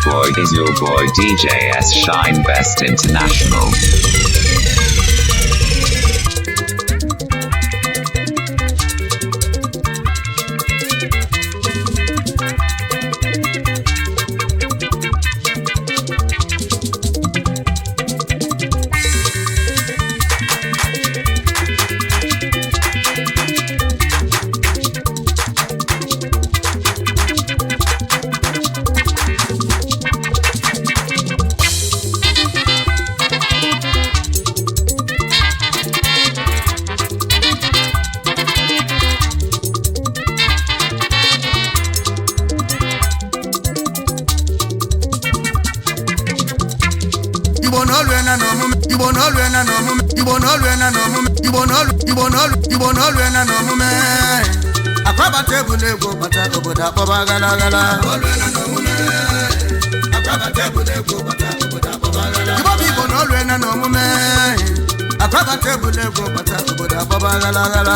your boy DJ S Shine Best International. Akwaba table ego bata obodo akpọba gala gala. Akwaba table ego bata obodo akpọba gala. Igbo no lwe na no mume. Akwaba table ego bata obodo akpọba gala gala.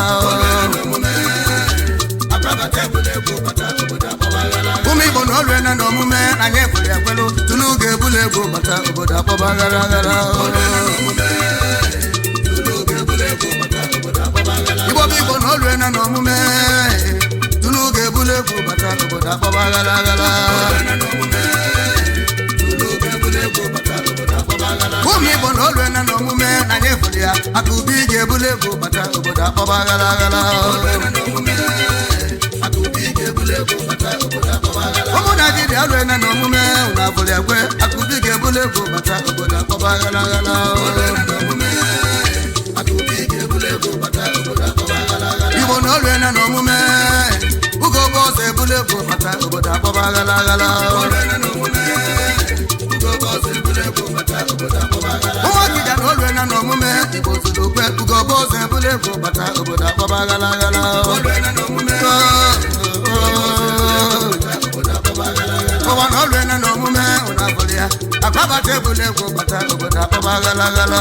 Akwaba table ego bata obodo akpọba gala. Umi Igbo no lwe na no mume anye kwere akwelo tunu ge bule ego bata obodo akpọba gala gala. Igbo no lwe na no mume. Tunu ge bule ego bata obodo akpọba gala gala. Umi Igbo no lwe na no mume anye kwere ya akubi ge bule ego bata obodo akpọba gala gala. Omo Nigeria lwe na no mume una bule agwe akubi ge bule ego bata obodo akpọba gala gala. Igbo no lwe na no mume ugo boss ebule ego bata obodo akpọba gala gala. Ụmụakịja na olwe na no mume Igbo zuru kwe ugo boss ebule ego bata obodo akpọba gala gala. Ụwa na olwe na no mume una bụrụ ya akwaba tebụl ego bata obodo akpọba gala gala.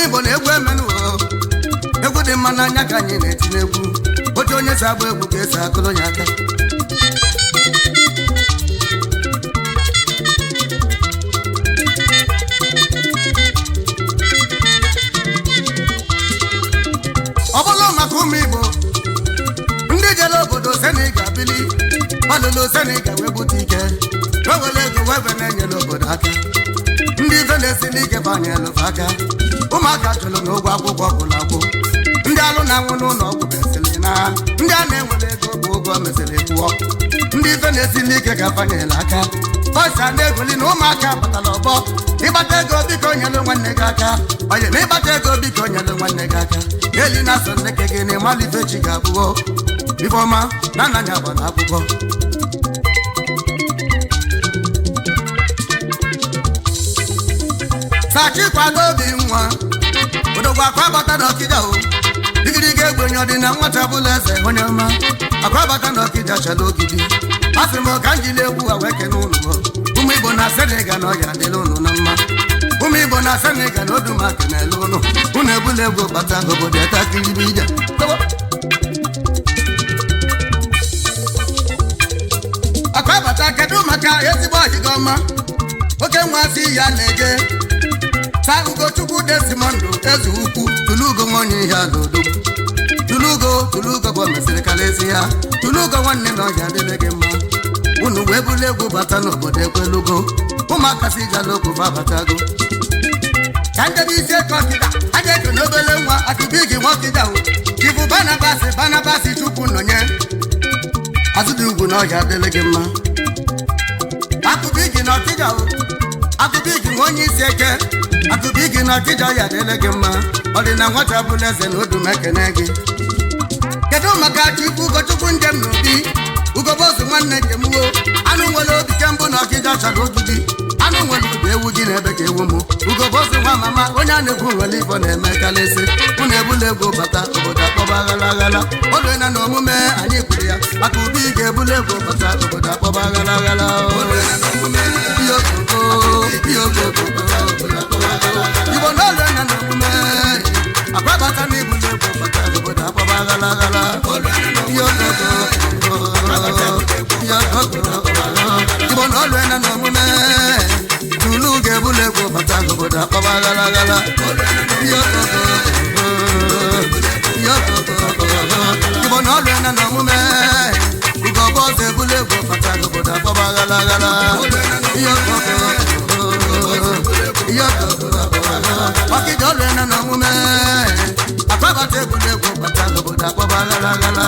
Igbo na-egwu emenu egwu dị mma n'anya ka anyị na-etinye egwu oche onye si agba egwu ka esi akụrụ onye aka. Ọ bụla maka ụmụ Igbo ndị jere obodo Senegal bili malụlụ Senegal wee bute ike wewere ego webe na-enyere obodo aka ndị ife na-esili ike banyelụ aka. Ụmụaka chụrụ n'ụgwọ akwụkwọ gwụrụ agwụ ndị alụ na anwụ n'ụlọ ọgwụ mesịrị na ndị a na-enwere ego bụ ụgwọ mesịrị kwụọ ndị ife na-esili ike ka banyere aka ọsa na-egoli na ụmụaka batara ọgbọ ịgbata ego biko nyere nwanne gị aka onye na ịgbata ego biko nyere nwanne gị aka eli na asọ nneke gị na ịmalite chi ga-abụọ Ifeọma na nnanya gbara akwụkwọ. Sachi kwado obi nwa odogwu akwabata n'Ọkịja o digiriga egbenye ọdị na nwata bụla eze onye ọma akwabata n'Ọkịja chala ogidi asị m ka njili egwu a wee kene ụlọ ụmụ Igbo na Senegal na ọya adịla ụnụ na mma ụmụ Igbo na Senegal na odumaka na-ele ụnụ ụnụ ebula egwu bata obodo etakiribija. Akwabata kedu maka ezigbo ọdịga ọma oke nwazi ya na-eje sa Ugochukwu Desmond eze ukwu tulugo nwanne ihe alodogwu tulugo bụ mesịrị kalezi ya tulugo nwanne na ọja adịle gị mma unu wee bulu egwu bata n'obodo ekwelugo ụmụaka si gala okwu babatago ka ndebe isi eke Ọkịja aja eke n'obele nwa akụbigi nwa Ọkịja Chifu Barnabas Chukwu nọnye azụdị ugwu na ọja adịle gị mma akụbigi na Ọkịja akụbigi nwa onye isi eke akụbigi na Ọkịja ya adịle gị mma ọ dị na nwata bụla eze na odumekene gị. Kedu maka Chifu Ugochukwu njem n'obi ugobozu nwanne njemuo anụ nwere obi kembụ na Ọkịja chọrọ ogidi anụ nwere obi ewu gị na-ebe ka ewu m ugobozu nwa mama onye a na-egwu nwere ifo na-eme kalịsị unu ebula egwu bata obodo akpọba aghala olue na omume anyị kwuru ya maka ubi ga-ebula egwu bata obodo akpọba aghala Igbo n'olu na n'omume akwabata n'ibule egwu bata obodo akpọbaghalaghala Igbo n'olu na n'omume tulu ga-ebule egwu bata obodo akpọbaghalaghala Igbo n'olu na n'omume ugoboze ebule egwu bata obodo akpọbaghalaghala Wakijole na n'omume akwabata ebule egwu bata obodo akpọbaghalaghala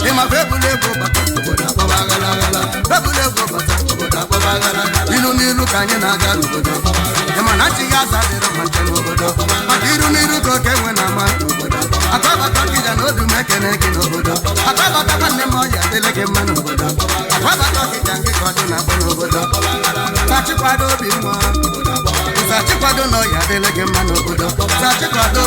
Ịmakwa ebule egwu bata obodo akpọbaghalaghala ebule egwu bata obodo akpọbaghala ilu n'ilu ka anyị na-aga n'obodo ịma na chi ya azadịrị ma nke n'obodo maka iru n'iru ka oke nwe na ama n'obodo akwabata ọkịja na odu m ekene gị n'obodo akwabata nwanne m ọya adịle gị mma n'obodo akwabata ọkịja nke ka ọdụ na-akpọ n'obodo sachikwado obi nwa sachikwado na ọya adịle gị mma n'obodo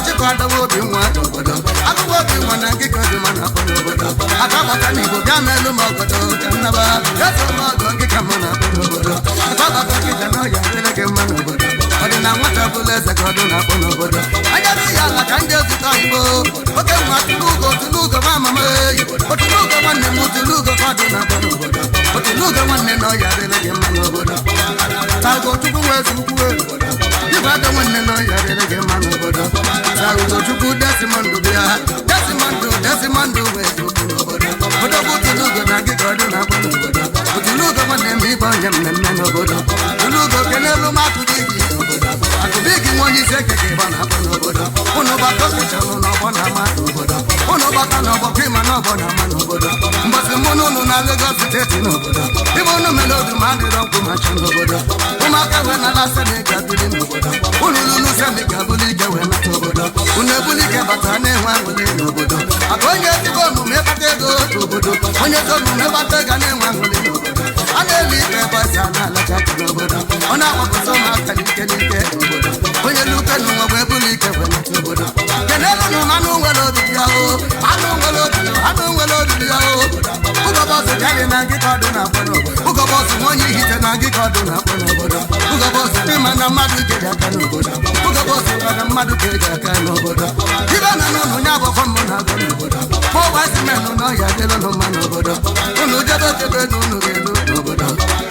chikwado obi nwa n'obodo akụkọ obi nwa na nke ka ọdụ ma na-akpọ n'obodo akwabata n'Igbo bịa n'elu m ọgọdọ ka nnaba eto m ọgọ nke ka mụ na-akpọ n'obodo akwabata ọkịja na ọya adịle gị mma n'obodo ọ dị na nwata bụla eze ka ọdụ na-akpọ n'obodo anya dị ya ala ka ndị ezute Igbo oke nwa tulugo nwa mama otunugo nwanne m tulugo ka ọdụ na-akpọ n'obodo otunugo nwanne na ọya adịle gị mma n'obodo tago chukwu nwee zukwu Igwado nwanne na ọya adịle gị mma n'obodo tago chukwu Desmond bịa Desmond wee zukwu n'obodo odogwu tulugo na gị ka ọdụ na-akpọ n'obodo otunugo nwanne m ịbụ onye mmemme n'obodo tulugo kenelu m akụbigi akụbigi nwa onye isi eke ka ịgba na-akpọ n'obodo ụnụ gbata okechalụ n'ọgbọ na-ama n'obodo ụnụ gbata n'ọgbọ prima n'ọgbọ na-ama n'obodo mbọsị mụ na ụnụ na Lagos steeti n'obodo ịbụ ụnụ mere odu ma adịrọ nkwụ machi n'obodo ụmụaka wee nala Senegal bili n'obodo ụnụ lụrụ Senegal buli ike wee nata obodo ụnụ ebuli ike bata na-enwe aṅụrị n'obodo maka onye ezigbo omume ịkpata ego n'obodo onye ezi omume ịkpata ego na-enwe aṅụrị n'obodo a na-eli ike ebe ọsị a na-alacha aka n'obodo ọ na-akpọpụta ụmụaka n'ike n'obodo onye luke n'ụwa bụ ebuli ike wee nata obodo kenelu na anụ nwere obibi ya o anụ nwere obibi ya o ụgọbọsụ karị na nkịta ọdụ na-akpọ n'obodo ụgọbọsụ nwa onye ihite na nkịta ọdụ na-akpọ n'obodo ụgọbọsụ ịma na mmadụ keji aka n'obodo ụgọbọsụ na mmadụ keji aka n'obodo ibe na n'ụlọ ya bụ fọ mmụ na-agụ n'obodo kpọwazi menụ na ọya dịlụ n'ụma n'obodo ụnụ jebe okebe na ụnụ ga-elu n'obodo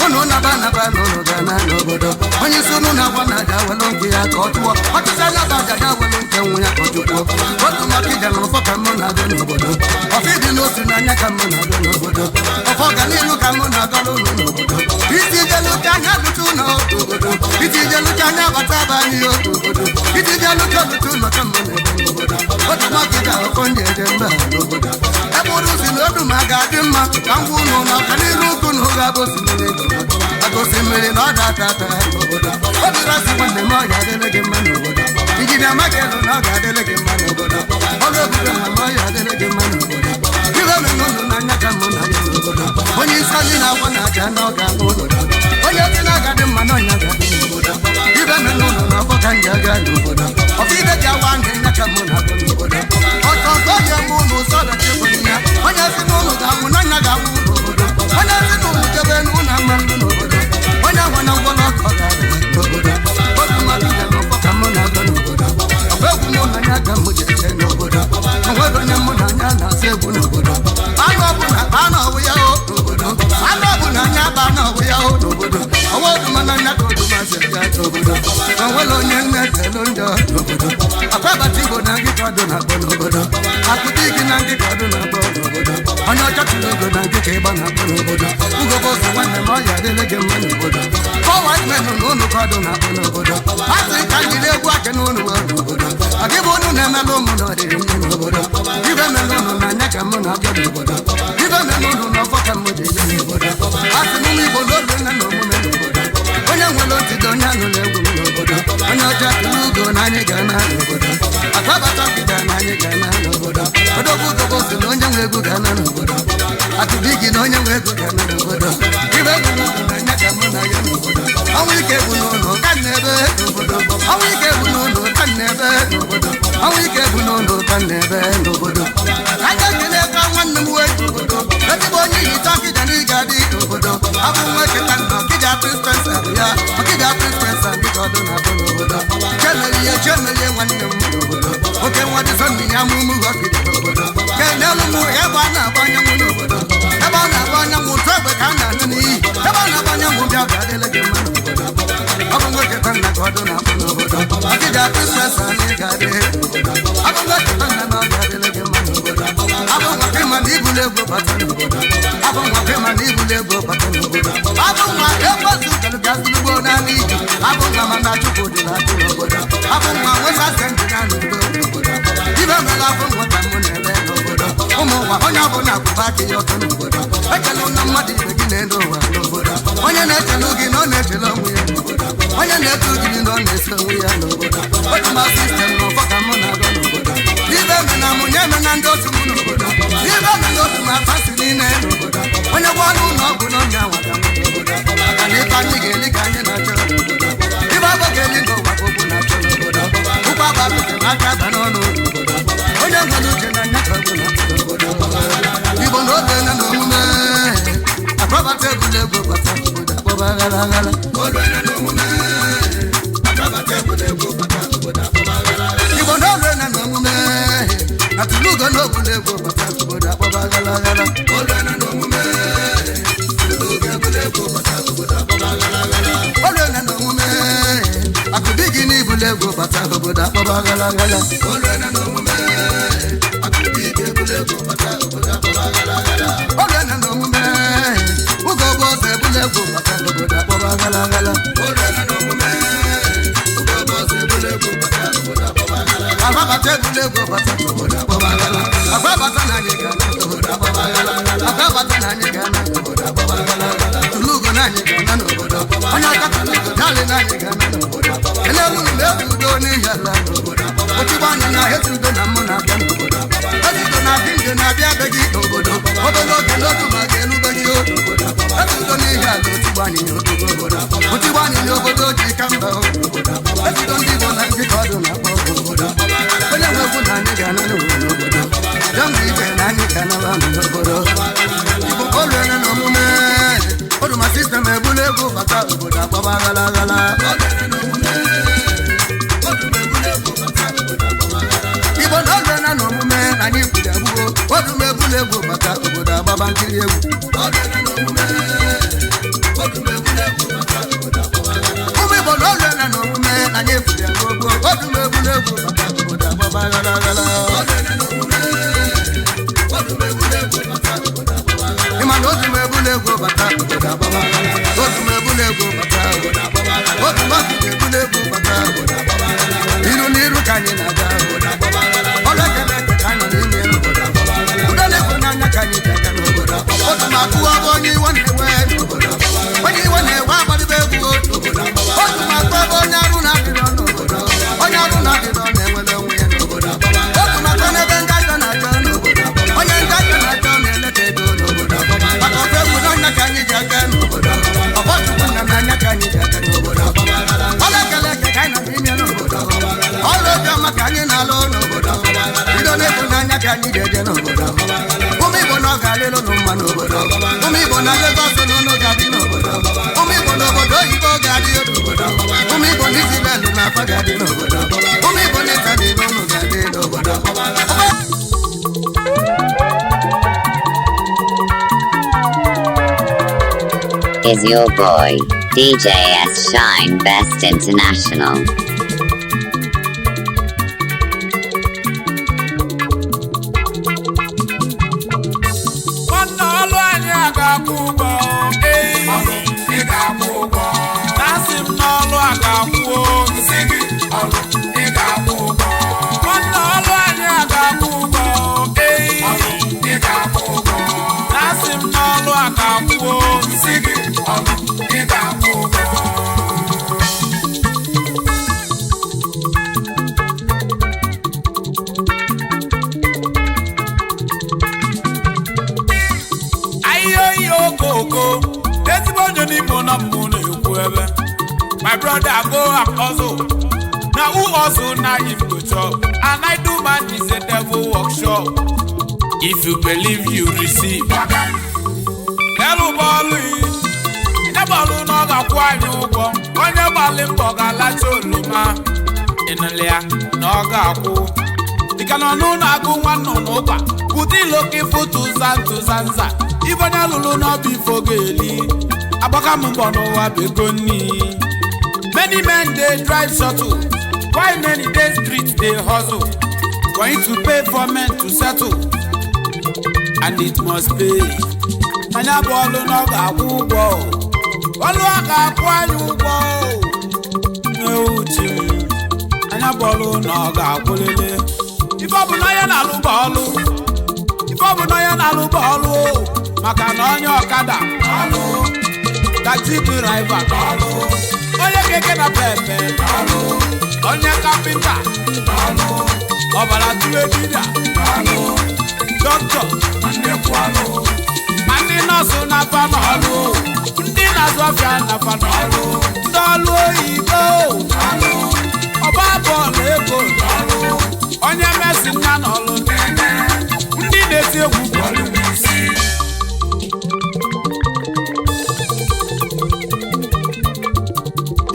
ụnụ naba na ụnụ ga-ana n'obodo onye isi ụnụ na-agwa na aja welụ nke ya ka ọ tụọ ọchịchị anya bụ aja ya welụ nke nwa ya ka ọ tụkwuo otu maka ije na ụfọ ka mụ na-agụ n'obodo ọfọ ịdị n'otu n'anya ka mụ na-agụ n'obodo ọfọ ọganihu ka mụ na-agọrọ ụlọ n'obodo iti jelucha anya lụcha ụlọ otu obodo iti jelucha anya bata aba anyị otu obodo iti jelucha lụcha ụlọ ka mụ na-ebe n'obodo otu maka ije ọfọ ndị eje mba n'obodo ebe ụrụ si na odu ma ga-adị mma ka ngwa ụlọ na ọganihu ụkwụ na ụga gosimiri agosimiri na ọ da-ata n'obodo o dịrị asị nwanne m ọya adịle gị mma n'obodo ijide amaghị elu na ọ ga-adịle gị mma n'obodo ọrụ ebube na ma ọya adịle gị mma n'obodo ibe me n'ụlọ n'anya ka mụ na ya n'obodo onye isi anyị na-agwa na aja na ọ ga-ahụ ụlọ onye dị na aga dị mma na ọnya ga-adị n'obodo ibe me n'ụlọ na ọgbọ ka nji aga n'obodo ọfọ ide ji awa ndị nya ka mụ na-agụ n'obodo ọtọ ọtọ ya mụ ụlọ ụzọ dachịbụ ya onye si n'ụlọ ga-anwụ na nya ga-anwụ n'obodo onye si n'ụlọ jebe n'ụlọ ama ndụ n'obodo onye nwe na ngwọrọ ọkọ ga-adị n'obodo otu mmadụ ije n'ọkpọ ka mụ na-aga n'obodo ọbụ egwu mụ na anya ka mụ ji eje n'obodo onwere onye mụ na anya na-asị egwu n'obodo anụ ọbụla anụ ọwụ ya o n'obodo anụ ọbụla anya ba anụ ọwụ ya o n'obodo ọwa oduma na anya ka oduma si eje n'obodo onwere onye nne telu njọ n'obodo akwabata Igbo na nkịta ọdụ na-akpọ n'obodo akụta igi na nkịta ọdụ na-akpọ n'obodo onye ọcha tụrụ ogo na nkịta ịgba na-akpọ n'obodo ugobọsụ nwanne m ọya adịle gị mma n'obodo fọwazmen na ụnụ ka ọdụ na-akpọ n'obodo a sị ka jiri egwu ake na ụnụ n'obodo ọ gị bụ ụnụ na-emelụ ụmụ na ọdịrị nne n'obodo ibe melụ ụnụ na anya ka mụ na-abịa n'obodo ibe melụ ụnụ na ọfọ ka mụ ji eje n'obodo a sị m Igbo n'oge nne na omume n'obodo onye nwere otide onye anụ na-egwu m n'obodo onye ọcha tụrụ ugo na anyị ga-ana n'obodo akwabata ọkịja na anyị ga-ana n'obodo odogwu ugobọsụ na onye nwe egwu ga-ana n'obodo akụbigi na onye nwe ego ga-ana n'obodo ibe egwu na anya ka mụ na ya n'obodo ọnwụ ike bụ n'ụlọ ka n'ebe n'obodo ọnwụ ike bụ n'ụlọ ka n'ebe n'obodo ọnwụ ike bụ n'ụlọ ka n'ebe n'obodo aka ekele ka nwanne m wee n'obodo ezigbo onye hicha ọkịja na ịga dị n'obodo abụ nwa eketa na ọkịja prinsesa bụ ya ọkịja prinsesa dịka ọdụ na-abụ n'obodo chemelie nwanne m n'obodo oke nwa dị sọnni ya mụ ụmụ ọkịja n'obodo kenelu m ebe a na-agba anyanwụ n'obodo ebe a na-agba anyanwụ otu egbe ka a na-anụ n'iyi ebe a na-agba anyanwụ bịa bịa adịla gị mma n'obodo ọ bụ nwoke ka nna ka ọdụ na-abụ n'obodo ọkịja prinsesa na ịga dị abụ nwoke ka nna na ọ ga-adịla gị mma n'obodo abụ nwoke ma na ibulu ego bata n'obodo abụ nwoke ma na ibulu ego bata n'obodo abụ nwa ekwezu galụgazụlugbo n'ala iji abụ nwa ma na chukwu dị na achụ n'obodo abụ nwa nwesa sendị na n'udo n'obodo ibe mere abụ nwata mụ na-eme n'obodo ụmụ ụwa onye ọbụla bụba aka ya ọtọ n'obodo echela na mmadụ ibe gị na-elu ụwa n'obodo onye na-echelu gị na ọ na-echele onwe ya n'obodo onye na-eto gị na ọ na-esi onwe ya n'obodo otuma sistem na ụfọ ka mụ na-agọ n'obodo ibe eme na mụ nye eme na ndị otu mụ n'obodo ibe eme na otu ma fasi niile n'obodo onye gwa ọnụ ụlọ ọgwụ na ọnya nwata m n'obodo maka na ife anyị ga-eli ka anyị na-achọ n'obodo ibe abụ ga-eli n'ụwa ka okwu na-achọ n'obodo ụkwụ abalụke na aka aba n'ọnụ n'obodo onye nwere uche na anya ka ọgwụ na-achọ n'obodo igbo na oge na n'omume akpọbata egwuregwu bata obodo akpọba aghara aghara igbo na olu na n'omume atụlugo na ogwuregwu bata obodo akpọba aghara aghara olu na n'omume akụbi gị n'ibulu egwu bata obodo akpọba aghara aghara olu na n'omume ugo bụ ọzọ ebulu egwu bata obodo akpọba aghara aghara agbabata ebulu egwu bata obodo akpọba aghara agbabata na anyị ga-ana obodo akpọba aghara agbabata na anyị ga-ana obodo akpọba aghara tulugo na anyị ga-ana n'obodo onye ọkatụlugo dali na anyị ga-ana n'obodo enelu mgbe ebi udo n'ihi ala n'obodo otigbo anyị na eti udo na mmụ na-abịa n'obodo ezi udo na-adị nje na-abịa ebe gị n'obodo obere oge n'otu ma ga-elube gị obodo ezi udo n'ihi ala otigbo anyị n'obodo otigbo anyị n'obodo ji ka mba obodo ezi udo ndị Igbo na ndị ka ọdụ na-akpọ obodo onye nwe egwu na anyị ga-ana n'obodo jọngụ ibe na anyị ga-anara n'obodo Igbo oluene n'omume oduma sistem ebulu egwu bata obodo akpọba aghara aghara Igbo na oluene n'omume na anyị kwuru agbuo oduma ebulu egwu bata obodo agbaba nkiri egwu ụmụ Igbo na oluene n'omume na anyị kwuru agbuo oduma ebulu egwu bata obodo agbaba aghara aghara ịma na otu ebulu egwu bata obodo agbaba otu ebulu egwu bata obodo agbaba otu ebulu egwu bata obodo agbaba iru n'iru ka anyị na-aga obodo agbaba ọrụ ekele eke ka anyị nọ n'ime n'obodo agbaba udo na-ekwe n'anya ka anyị ga-aga n'obodo otu ma akụwa bụ onye iwe na-ewe n'obodo onye iwe na-ewe agbadebe egwu n'obodo otu ma akụ ebe onye arụ na-adịrọ n'obodo onye arụ na-adịrọ na-enwere onwe ya n'obodo otu maka n'ebe ndị ajọ na-achọ n'obodo onye ndị ajọ na-achọ na-eleta ego n'obodo maka ọkụ egwu n'ọnya ka anyị ji aga n'obodo ọkpọchukwu nna n'anya ka anyị ji aga n'obodo ọla ekele eke ka anyị nọ n'ime n'obodo ọla obiọma ka anyị na-alụ n'obodo bido n'ego n'anya ka anyị ga-eje n'obodo ụmụ Igbo na ọ ga-alịlụ nụ mma n'obodo ụmụ Igbo na Lagos n'ụlọ ga-adị n'obodo ụmụ Igbo n'obodo oyibo ga-adị n'obodo ụmụ Igbo n'Izrel na afa ga-adị n'obodo ụmụ Igbo n'Itali n'ụlọ ga-adị n'obodo Is your boy, DJ S Shine Best International. My brother go and hustle. Now who hustle now him go chop. And I do man is a devil workshop. If you believe you receive. Hello Bali. Ine balu no ga kwa nyugo. Onye bali mbo ga la choluma. Inelea no ga ku. Ikano no na go wan no no ba. Puti looking for to zanza. Even a lulu no be fogeli. Abaka mbo no wa begoni. Many men they drive shuttle. Why many days street they hustle? Going to pay for men to settle. And it must pay. Anya bolu no ga kubo. Olu aga kwa yubo. No chim. Anya bolu no ga kulele. Ifobu no ya na lu bolu. Ifobu no ya na lu bolu. Maka no onye okada. Bolu. Taxi driver. Bolu. Onye keke na pepe. Bolu. Onye kapinta. Bolu. Obala tuwe bida. Bolu. Doctor. Ande kwalo. Mandi nọọsụ na panọlụ, ndị na-azụ afịa na panọlụ, ndị ọlụ oyibo, ọba bọọlụ ego, onye mesi nna n'ọlụ, ndị na-eti egwu bọọlụ n'isi.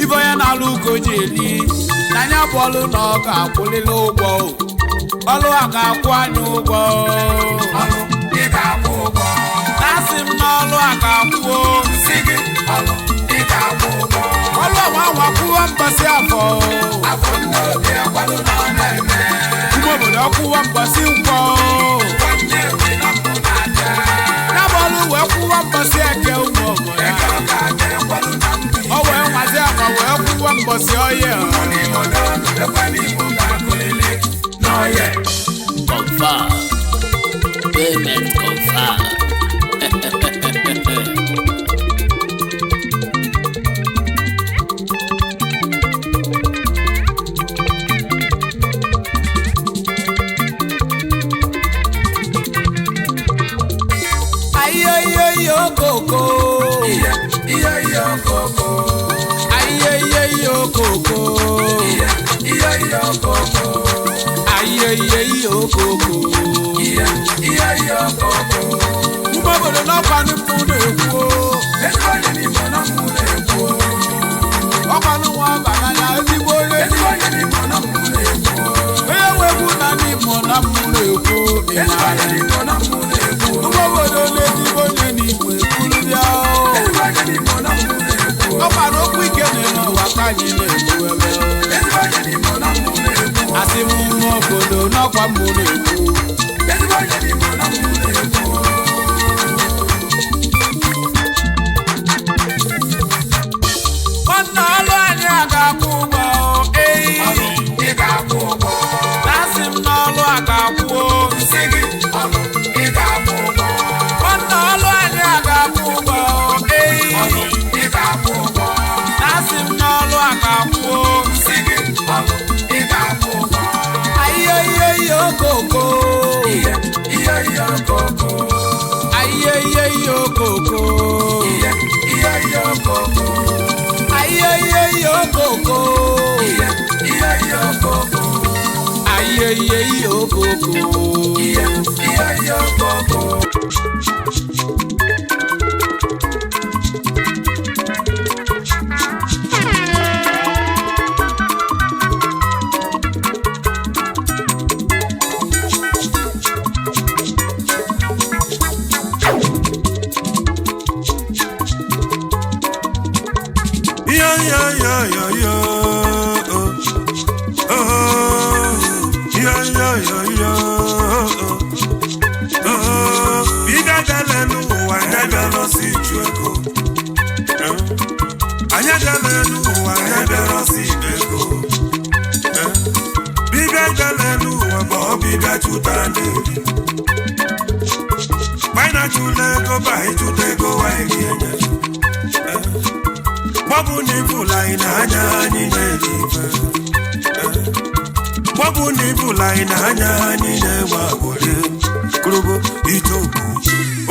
Ibe onye na-alụ ugo ji eli, n'anya bọọlụ na ọ ga-akwụlịla ụgwọ, ọlụ a ga-akwụ anyị ụgwọ. Nasim n'ọlụ aka kwuo nsị gị ọlụ ịga akwụ ụgwọ. Ọlụ ọnwa kwuo mbọsị afọ. Afọ nnobi akwado na ọ na-eme. Ụmụ obodo kwuo mbọsị nkwọ. Nwanne obi na mbụ na-aja. Ya bụ ọlụ wee kwuo mbọsị eke ụmụ obodo. Eke ọ ga-aga akwado na mbụ. O wee nwazi akwa wee kwuo mbọsị ọyẹ. Ụmụ n'Imo n'ọnụ ekwe n'Imo ga-akụlili n'ọyẹ. Confirm. Payment confirm. Yo coco, yo coco, aye yo coco, yo coco, aye yo coco, yo coco. Ubo lo no pa ni mu le ku o, esko ni mo na mu le ku o. Opa nu wa bana ya ezigbo le, esko ni mo na mu le ku o. Ewe bu na ni mo na mu le ku o, esko ni mo na mu le ku o. Ubo lo le ezigbo le ni mo ekulu ya o. Esko ni mo na mu le ku o. Opa no ku ike ni no wa ka ni le ku ebe o. Esko ni mo na mu le ku o. Asi mu mo bodo no kwa mu le ku o. Esko ni mo na mu le ku o.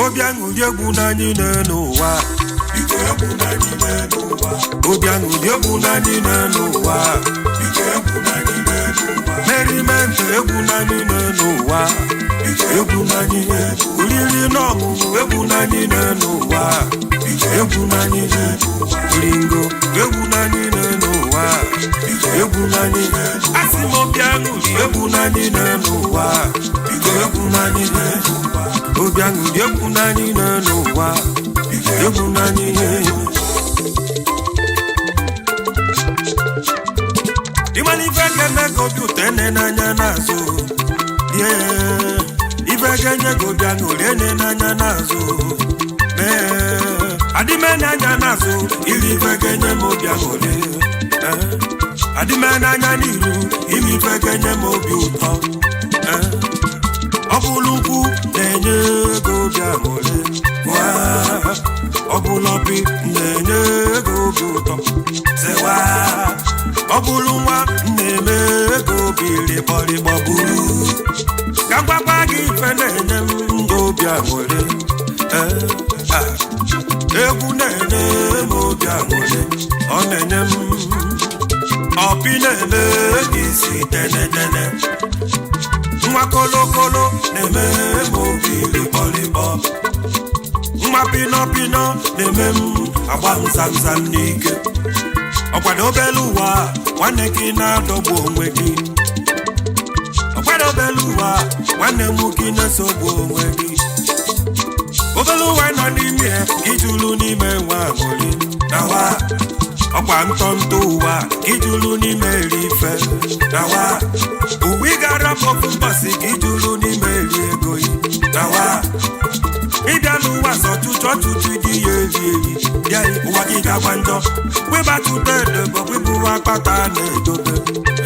Obiangu yegbu n'anyị n'ụwa. Biko obi aṅụrị egwu n'anyị n'ụwa meriment egwu n'anyị n'ụwa egwu n'anyị oriri na ọṅụṅụ egwu n'anyị n'ụwa egwu n'anyị ringo egwu n'anyị n'ụwa egwu n'anyị asị m obi aṅụrị egwu n'anyị n'ụwa egwu n'anyị obi aṅụrị egwu n'anyị n'ụwa egwu n'anyị ịmalife ga-eme ka obi ụtọ ene n'anya n'azụ ife ga-enye gị obi aṅụrị ene n'anya n'azụ adịme n'anya n'azụ iri ife ga-enye m obi aṅụrị adịme n'anya n'iru ime ife ga-enye m obi ụtọ ọ bụrụ ukwu na-enye ego obi aṅụrị ọ bụrụ obi na-enye ego obi ụtọ sewa ọ bụrụ nwa na-eme ego obi rịkpọrịkpọ buru ka gwakwa gị ife na-enye m obi aṅụrị egwu na-enye m obi aṅụrị ọ na-enye m ọpị na-eme isi tenetene nwa kolokolo na-eme m obi rịkpọrịkpọ nwa pinọpinọ na-eme m agba nzamzam n'ike ọkwado obele ụwa nwanne gị na-adọgbu onwe gị ọkwado obele ụwa nwanne m gị na-esogbu onwe gị obele ụwa nọ n'ime ijulu n'ime nwa aṅụrị nawa ọkwa ntọntọ ụwa ijulu n'ime eri ife nawa uwe ị gara ofu mbọsị ka ijulu n'ime eri ego yi nawa ịbịa n'ụwa zọtụtụ ọtụtụ dị ya eri bịa ụwa gị gagwa njọ webatụta edebo webụwa akpata na-edobe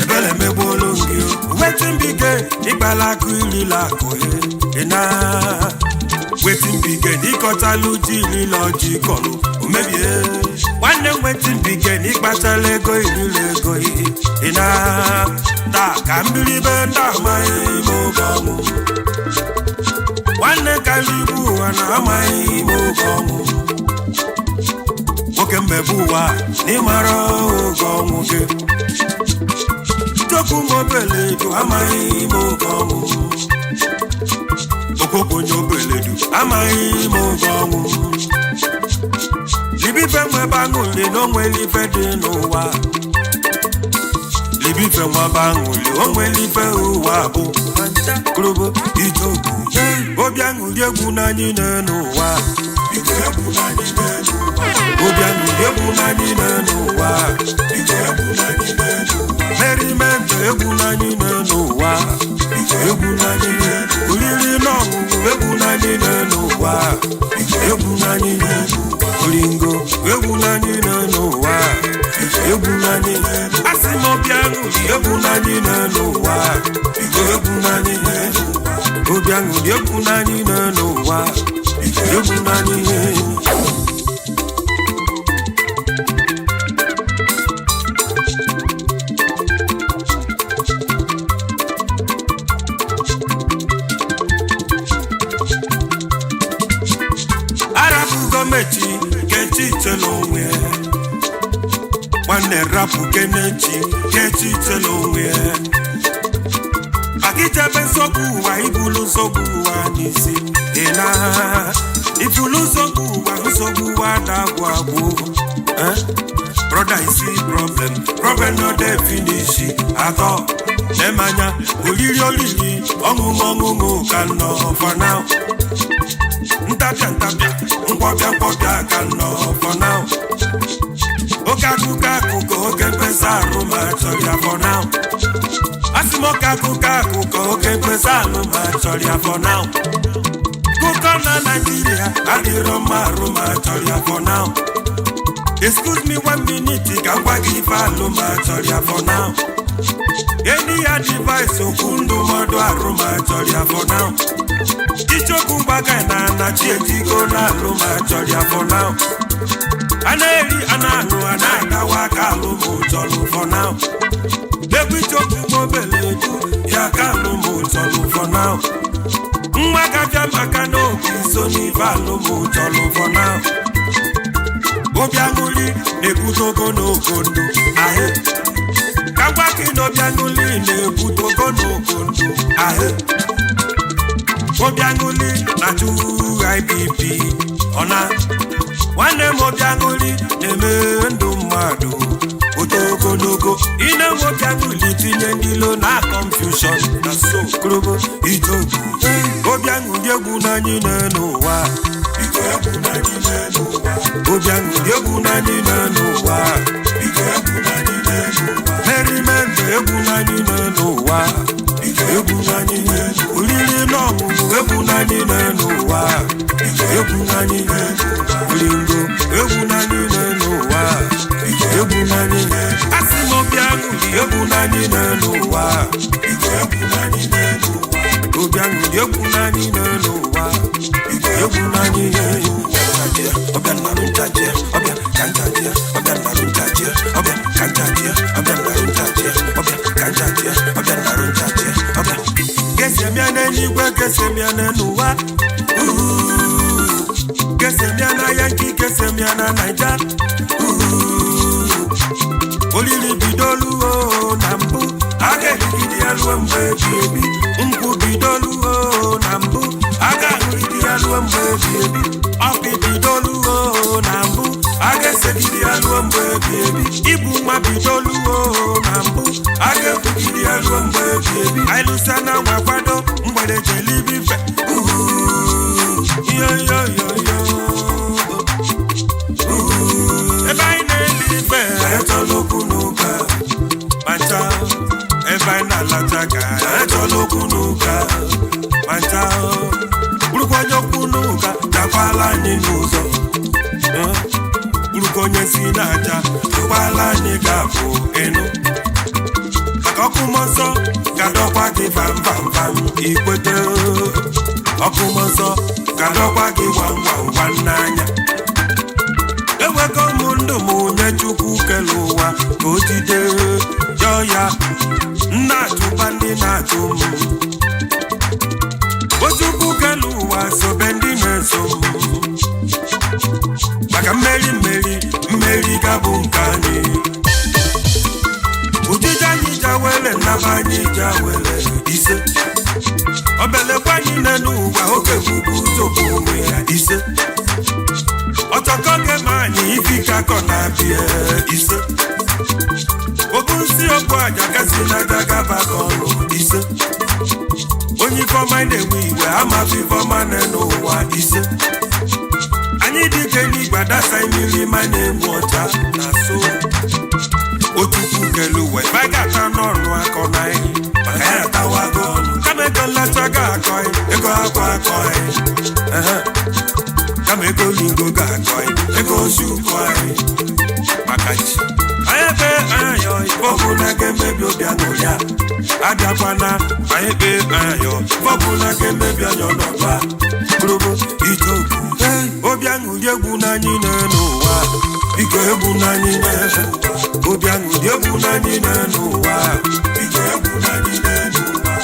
ebele megbuolu gị wetin bige ịgbala akụ irila akụ ịna wetin bige n'ịkọtalụ ji irila ọjị kọrọ omebie nwanne m wetin bige n'ịkpachala ego irila ego ịna taa ka mbiribe ndị amaghị ime oge ọnwụ nwanne kalibu ụwa na-amaghị ime oge ọnwụ nwoke mmebe ụwa n'ịmara oge ọnwụ gị chokwu m obeledu amaghị ime oge ọnwụ okwokonye obeledu amaghị ime oge ọnwụ libife nwebe aṅụli na onwere ife dị n'ụwa libife nwebe aṅụli onwere ife ụwa bụ korobo ijobu obi aṅụli egwu n'anyị n'ụwa obi aṅụli egwu n'anyị n'ụwa merimento egwu n'anyị n'ụwa egwu n'anyị oriri na ọṅụṅụ egwu n'anyị n'ụwa egwu n'anyị oringo egwu n'anyị n'ụwa egwu n'anyị asị m obi aṅụli egwu n'anyị n'ụwa egwu n'anyị obi aṅụli egwu n'anyị n'ụwa egwu n'anyị mechi kechi chelo onwe nwanne rapụ kenechi kechi chelo onwe akịchebe nsogbu ụwa ibulu nsogbu ụwa n'isi ịna ibulu nsogbu ụwa na-agwụ agwụ brother isi problem no dey finish atọ nemanya olili ọṅụṅụ ka nọ for now ntapịa nkwọbịa ka nọ for now oke akụkọ oke mkpesa arụ ma chọrọ ya for now asị m oke akụkọ oke mkpesa arụ ma chọrọ ya for now kụkọ na Naịjirịa adịrọ mma arụ ma chọrọ ya for now excuse me 1 minute ka gwa gị ife alụ ma chọrọ ya for now enyi ya device okwu ndụmọdụ arụ ma chọrọ ya for now ichokwu mgbaga na chi ejigo na alụ ma chọrọ ya for now a na-eri a na-anụ a na-agawa aka alụ ma chọrọ for now egwu ichokwu mobele eju ya ka alụ ma chọrọ for now nwa gabịa maka na obi so n'ife alụ ma chọrọ for now Obianguli na-ebute ogologo ndụ ahụ kagwa gị na Obianguli na-ebute ogologo ndụ ahụ Obianguli na-achụ IPP ọna nwanne m Obianguli na-eme ndụ mmadụ ogologo ine Obianguli tinye ndị lo na confusion na so krobo itobu Obianguli egwu n'anyị n'ụwa Obianguli egwu n'anyị n'ụwa merriment egwu n'anyị n'ụwa egwu n'anyị oriri n'ọmụmụ egwu n'anyị n'ụwa egwu n'anyị olingo egwu n'anyị n'ụwa egwu n'anyị asị m Obianguli egwu n'anyị n'ụwa Obianguli egwu n'anyị n'ụwa egwu n'anyị ọbịa narụ ntaji ọbịa ka ntaji ọbịa narụ ntaji ọbịa ka ntaji ọbịa narụ ntaji ọbịa ka ntaji ọbịa narụ ntaji ọbịa kesemia n'eluigwe kesemia n'ụwa kesemia na Yankee kesemia na Naija olili bidoluo na mbụ aga erigide ya ruo mgbe ebi nkwụ bidoluo na mbụ aga ahụride ya ruo mgbe ebi ọkụ bidoluo na mbụ aga esegide ya ruo mgbe ebi ibu nwa bidoluo na mbụ aga ebugide ya ruo mgbe ebi anyị lụsa na nwa kwado mgbede jelibife ebe anyị na-eli ife echọla okwu n'ụka mancha ebe anyị na-alacha ka echọla okwu n'ụka mancha bụrụkwa onye okwu n'ụka gakwala anyị n'ụzọ bụrụkwa onye si n'aja gakwala anyị ga-abụ ịnụ maka ọkụ mmụọ nsọ ga-adọkwa gị vam ikwete ọkụ mmụọ nsọ ga-adọkwa gị gwam n'anya ewego m ndụ m nye Chukwu kele ụwa ka o jide yọọ ya nna achụkwa ndị na-achụ m o Chukwu kele ụwa sobe ndị na-eso m maka mmeri ga-abụ nke anyị ojije anyị jawele nnaba anyị jawele ise obelekwa anyị n'ụwa oge bụbu ụzọkwu onwe ya ise ọtọkọ gema anyị ifike akọ na-abịa ise obu nsi okwu aja gasị na gagaba ọrụ ise onye ifeọma na-enwe iwe amaghị ifeọma n'ụwa ise anyị dike n'igwe dasa mmiri ma na-enwe ọcha na so Ochukwu kelu uwe ebe anyị ga-ata n'ọnụ akọ na anyị maka ya atawago ọnụ kama ego nlacha ga-akọ ego akọ anyị kama ego lingo ga-akọ ego ozi ụkọ anyị maka ji anyị ebe anyayọ ifeọbụ na ga-emebi Obianguli ya abịakwana anyị ebe anyayọ ifeọbụ na ga-emebi anya ọnọdụ gburugburu itoku Obianguli egwu n'anyị n'ụwa biko egwu n'anyị Obianguli egwu n'anyị n'ụwa biko egwu n'anyị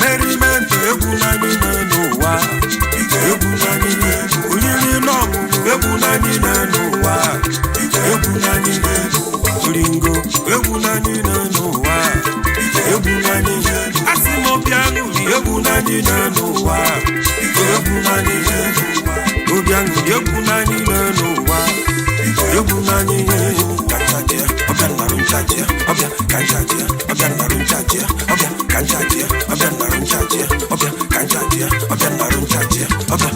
merriment egwu n'anyị n'ụwa biko egwu n'anyị oriri n'ọṅụṅụ egwu n'anyị n'ụwa biko egwu n'anyị olingo egwu n'anyị n'ụwa biko egwu n'anyị asị m Obianguli egwu n'anyị n'ụwa biko egwu n'anyị Obianguli egwu n'anyị n'ụwa egwu n'anyị kanchaji ọbịa narụ nchaji ọbịa kanchaji ọbịa narụ nchaji ọbịa kanchaji ọbịa narụ nchaji ọbịa kanchaji ọbịa narụ nchaji ọbịa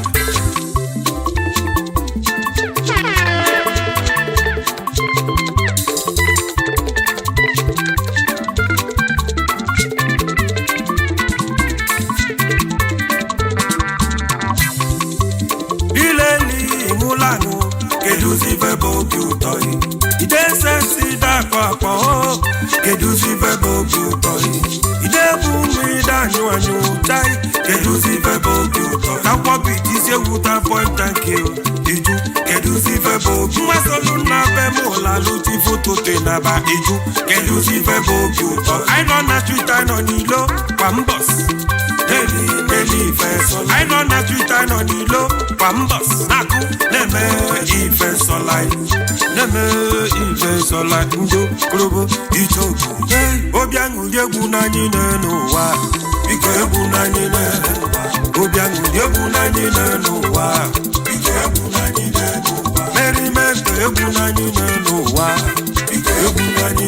keduzi vebe obi ụtọ ide sensi dakwa keduzi vebe obi ụtọ ide bụ mmiri anyụ tai keduzi vebe obi ụtọ na kwọbi isi egwuta point and kill iju keduzi vebe obi nwa solu na be m ụlalụti foto te na ba eju keduzi ife bụ obi ụtọ anyị nọ na Twitter nọ n'ilo kwa mbọs Daily ife anyị nọ na Twitter nọ n'ilo kwa mbọs na-akụ na-eme ife nsọla ndo korobo ichoku obi aṅụrị egwu n'anyị n'ụwa biko egwu n'anyị obi aṅụrị egwu n'anyị n'ụwa biko egwu n'anyị meriment egwu n'anyị n'ụwa biko egwu n'anyị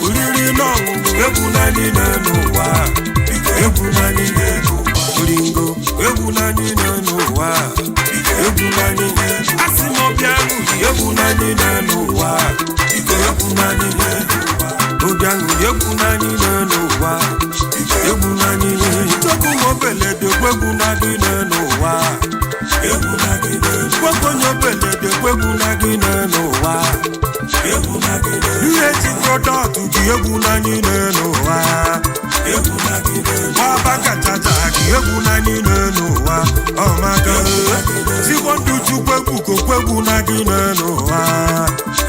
oriri n'ọṅụṅụ egwu n'anyị n'ụwa biko egwu n'anyị oringo egwu n'anyị n'ụwa biko egwu n'anyị asị m obi aṅụrị egwu n'anyị n'ụwa biko egwu n'anyị obi aṅụrị egwu n'anyị n'ụwa egwu n'anyị chukwu m obelede egwu n'anyị n'ụwa egwu n'anyị onye obelede egwu n'anyị n'ụwa egwu n'anyị ihe ji prodọktụ ji egwu n'anyị n'ụwa egwu n'anyị gbaba kachacha gị egwu n'anyị n'ụwa ọmaka zigbo ndụ chukwu egwu egwu n'anyị n'ụwa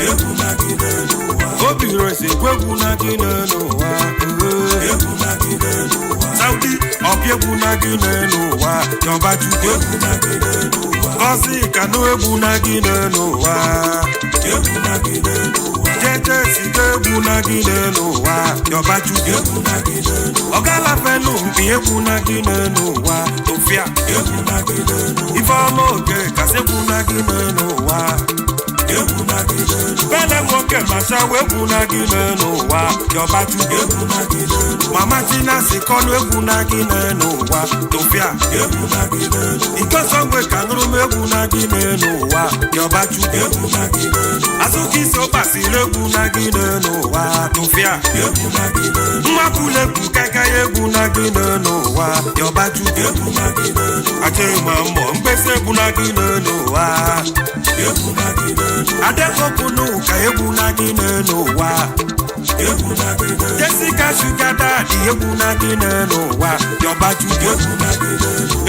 egwu n'anyị obi resi egwu n'anyị n'ụwa egwu n'anyị Saudi ọbịa egwu n'anyị n'ụwa yọba chukwu egwu n'anyị n'ụwa gọzi kanụ egwu n'anyị n'ụwa egwu n'anyị jeje siga egwu n'anyị n'ụwa yọba chukwu egwu n'anyị ọgala felu mpi egwu n'anyị n'ụwa tofia egwu n'anyị ifeọma oke kasị egwu n'anyị n'ụwa egwu n'anyị bele nwoke machawa egwu n'anyị n'ụwa yọba chukwu egwu n'anyị mama tina sikọnụ egwu n'anyị n'ụwa tofia egwu n'anyị ikosongwe ka nụrụ m egwu n'anyị n'ụwa yọba chukwu egwu n'anyị azụka iso kpasiri egwu n'anyị n'ụwa tofia egwu n'anyị nwakwulegwu kaka egwu n'anyị n'ụwa yọba chukwu egwu n'anyị achịma mbọ mkpesa egwu n'anyị n'ụwa egwu n'anyị adekokunu ka egwu n'anyị n'ụwa egwu n'anyị Jessica Sugar Daddy egwu n'anyị n'ụwa yọba chukwu egwu n'anyị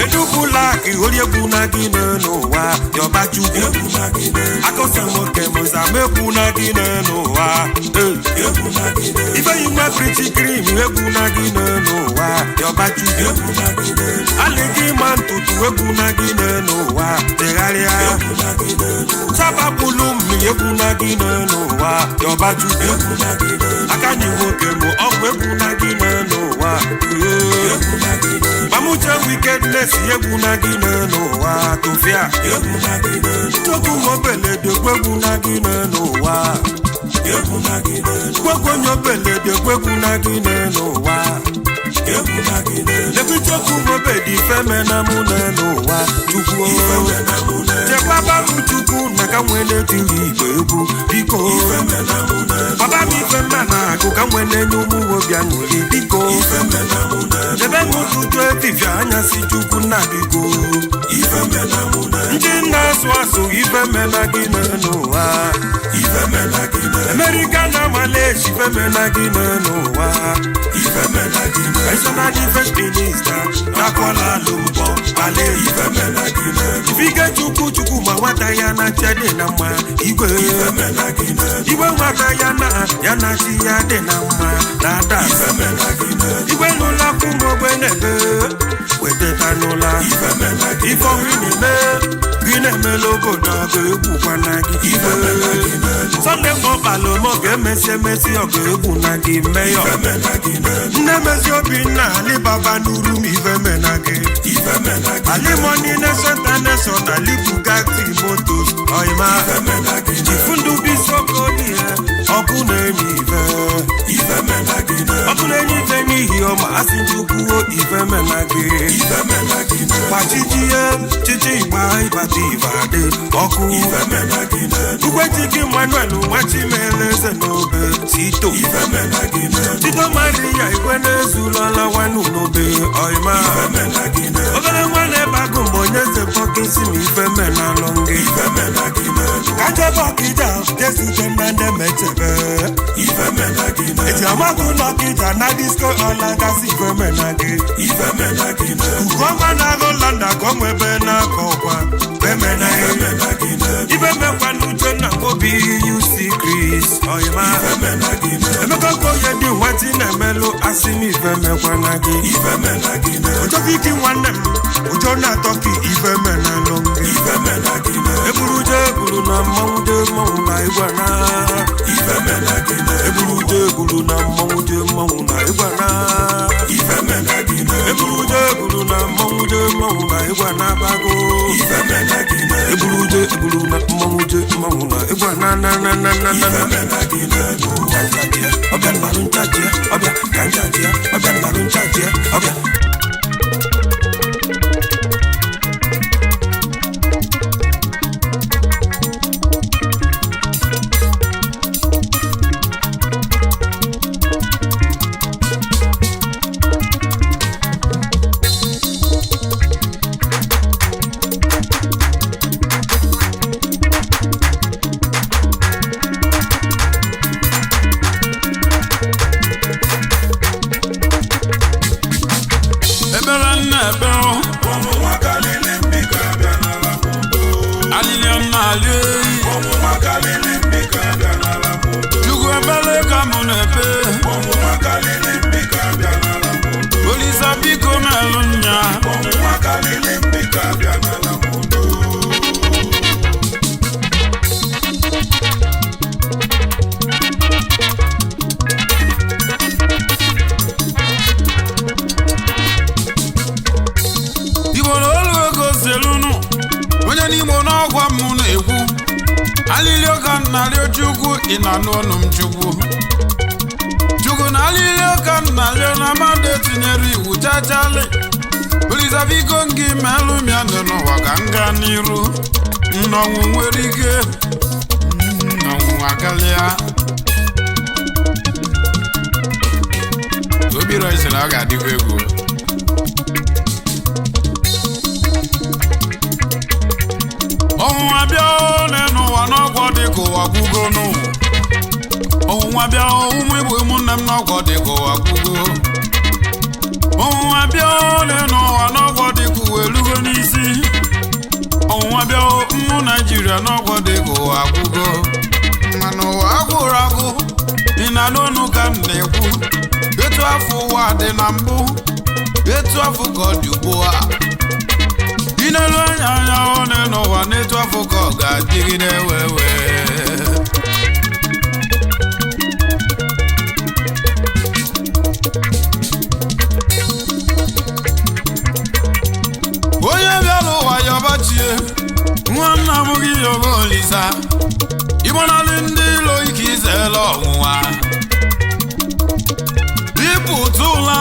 edubulak ori egwu n'anyị n'ụwa yọba chukwu egwu n'anyị akọsa nwoke mụzama egwu n'anyị n'ụwa egwu n'anyị ifeyi nwa prichi krim egwu n'anyị n'ụwa yọba chukwu egwu n'anyị alịgị ma ntutu egwu n'anyị n'ụwa tegharịa egwu n'anyị sabapụlụ mmiri egwu n'anyị n'ụwa yọba chukwu egwu n'anyị aka nyi nwoke mụ ọgwụ egwu n'anyị n'ụwa egwu n'anyị mamuche wickedness egwu n'anyị n'ụwa tofia egwu n'anyị chukwu mobelede egwu n'anyị n'ụwa egwu n'anyị onye obelede egwu n'anyị n'ụwa egwu n'anyị lebichukwu mobedi femena mụ n'ụwa chukwu chekwaba m chukwu maka nwere tiri igbe egwu biko baba m ifemena na-agụ ka nwere nye ụmụ obi aṅụrị biko chebe m ụtụtụ efifie anyasị chukwu nna biko ndị na-asụ asụ ifemena gị n'ụwa America na Malaysia ifemena gị n'ụwa personal defense minister na Kuala Lumpur Malaysia ifemena gị ifike chukwu ma nwata ya na chede na mma igwe nwata ya na chi ya dị na mma na ada igwe n'ụlọ akwụmogbe na-ebe weteta n'ụlọ ife ọhụrụ na-eme gị na-emela obodo ọgụ egwukwa na gị Sunday mọbalụ m ga-emesi emesi ọgụ egwu na gị meyọ nne mezi Obinna Alibaba n'uru m ifemena gị alimoni nation alibugati motos ọyịma chifundu bisokodi ọkụ na-enye ọkụ na-enye ife n'ihi ọma asị chukwuo ifemena gị gbachichie chichi igba ịbata ibade ọkụ ugwechike Manuel nwachimeleeze n'obe Tito Maria igwe na-ezulọla wanu n'obe ọyịma obere nwa na-ebe agụ mgbe onye ze pọkisi ma ifemena lọngị kajebe ọkịja jesite na ndị mechebe eji amagụ n'ọkịja na disko ọlagasị ifemena gị Ugoma na Rolanda ka ọ nwebe n'aka ọkwa ifemekwa n'uche na PUC Chris Oyema Emeka Koye dị nwati na-emelụ asị m ife mekwana gị Ojokiki nwanne m ụjọ na-atọ ka ife menalụ gị Eburu je eburu na mmanwụ je mmanwụ na ịgwana Eburu je eburu na mmanwụ je mmanwụ na ịgwana Eburu je eburu na mmanwụ je mmanwụ na ịgwana bago Eburu je eburu na mmanwụ je mmanwụ na ịgwana na Ọbịa mmanụ nchaji ọbịa ka nchaji ọbịa mmanụ nchaji ọbịa Nnọnwụ nwere ike nnọnwụ akalịa Obi Royce na ọ ga-adịkwa egwu ọnwụnwa bịa n'ụwa n'ọgwọ dịka ụwa gwugo n'ụwa ọnwụnwa bịa ụmụ Igbo ụmụnne m n'ọgwọ dịka ụwa gwugo ọnwụnwa bịa n'ụwa n'ọgwọ dịka ụwa elugo n'isi ọnwụnwa bịa ụmụ Naịjirịa n'ọgwọ dịka ụwa agwụgo mana ụwa agwụrụ agwụ dị na n'onu ka m na-ekwu etu afọ ụwa dị na mbụ etu afọ ka ọ dị ugbu a dị n'elu anya one n'ụwa n'etu afọ ka ọ ga-adịgide wewe onye bịara ụwa yọbachie nwanne abụghị yoba Olisa ịgbanalị ndị ilo ike izela ọnwụnwa bipụta ụla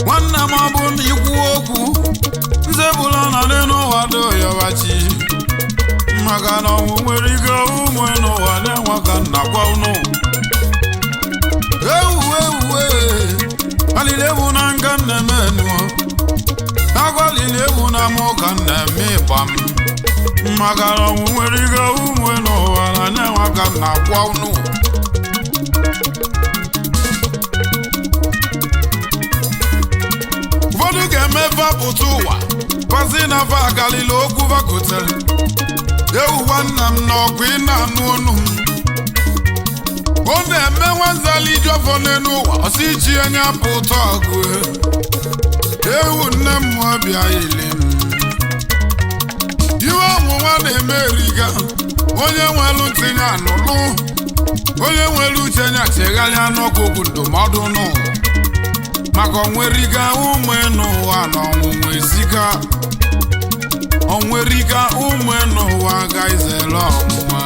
nwanne m abụ na ikwu okwu nzebụla na dị n'ụwa dị yọbachi maka na ọnwụ nwere ike ụmụ n'ụwa na-enwe ka nna gwa ụnụ ewuwe alili ebu na nka nnemenu agwalili ebu na mụ ka nneme ịgba m maka na ọnwụ nwere ike ụmụ n'ụwa na-enwe ka nna gwa ụnụ ụfọdụ ga-eme vapụta ụwa kwasị na va agalili okwu vakotere ewu nwanna m na ọgụ ị na-anụ ọnụ m ọ na-eme nwazali ijuọfọ n'elu ụwa ọsị ichi anya pụta ọgụ ewu nne m ọbịa ile m iwe ọnwụnwa na-eme eriga onye nwelu ntinye anụlụ onye nwere uche nya chegharịa n'ọkụkụ ndụmọdụ n'ụwa maka onweriga ụmụ n'ụwa na ọnwụnwa eziga onweriga ụmụ n'ụwa ga-izere ọnwụnwa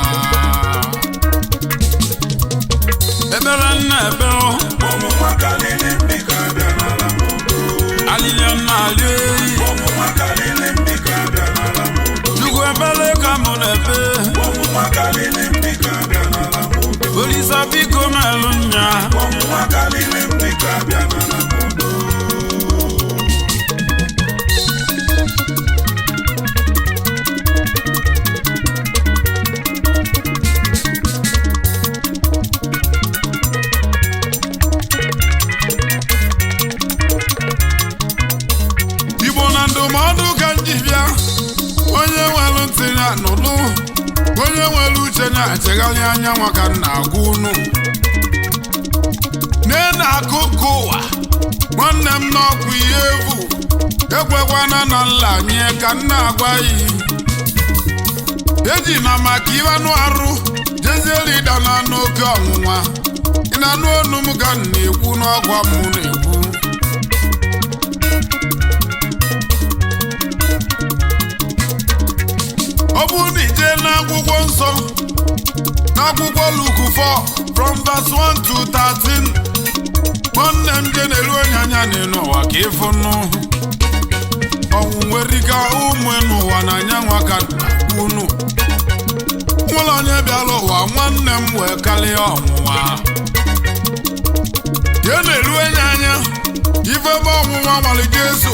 ebere nna ebe alili nna ali chukwu ebere ka mụ na-ebe Olisa biko melu nya Igbo na ndụmọdụ ka njibịa onye nwere ntị ya nụlụ onye nwere uche na-echegharị anya maka na-agụ unu na-akụkụ ụwa nwanne m n'ọkụ ihe evu ekwekwana na nla nye ka nna agwa yi eji na maka iwe anụ arụ jezieli ịda na n'oke ọnwụnwa ị na-anụ onu m ka m na-ekwu n'ọgwa m na-ekwu ọ bụrụ na ije n'akwụkwọ nsọ n'akwụkwọ Luke 4 from verse 1 to 13 nwanne m je na-eru onye anya n'ụwa ka ịfụ nụ ọnwụ nweriga ụmụ n'ụwa na anyanwụ ka unu nwụlọ onye bịara ụwa nwanne m wee karịa ọnwụnwa je na-eru onye anya ife ebe ọnwụnwa nwere Jesu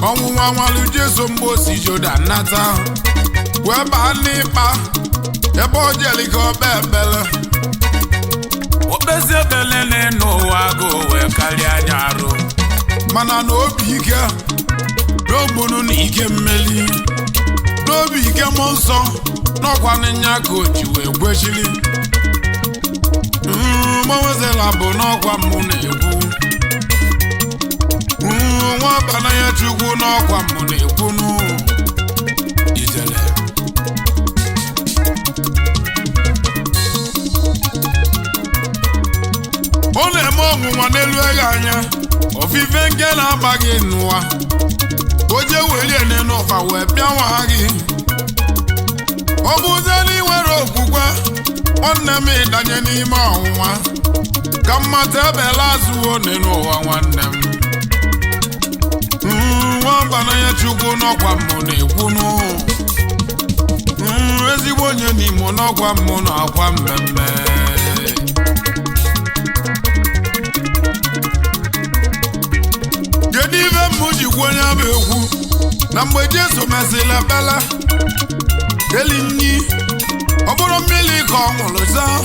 ọnwụnwa nwere Jesu mgbe o si Jodan nata wee baa n'ịkpa ebe o jeli ka ọ kpee ekpere okpezi ekpere n'ụwa agụ wee karịa anya arụ mana na obi ike n'ogbunu na ike mmeli n'obi ike mmụọ nsọ n'ọkwa n'nya ka o ji wee gwechili mmanwezela bụ n'ọkwa mụ na-ekwu nwa bana ya Chukwu n'ọkwa mụ na-ekwu ijele ọ na-eme ọnwụnwa n'elu ego anya ofufe nke na-agba gị n'ụwa o je welie n'ụfa wee bịanwa gị ọ bụzie na iwere okwukwe nwanne m ịdanye n'ime ọnwụnwa ka mmata ebela azụwo n'ụwa nwanne m nwabana ya Chukwu n'ọkwa mmụ na-ekwunu ezigbo onye n'imo n'ọkwa mmụ na akwa mmemme kedu ife mmụ ji kwuo onye bụ ekwu na mgbe Jesu mesịrị ekpele eli nyi ọ bụrụ mmiri ka ọ ṅụrụ zaa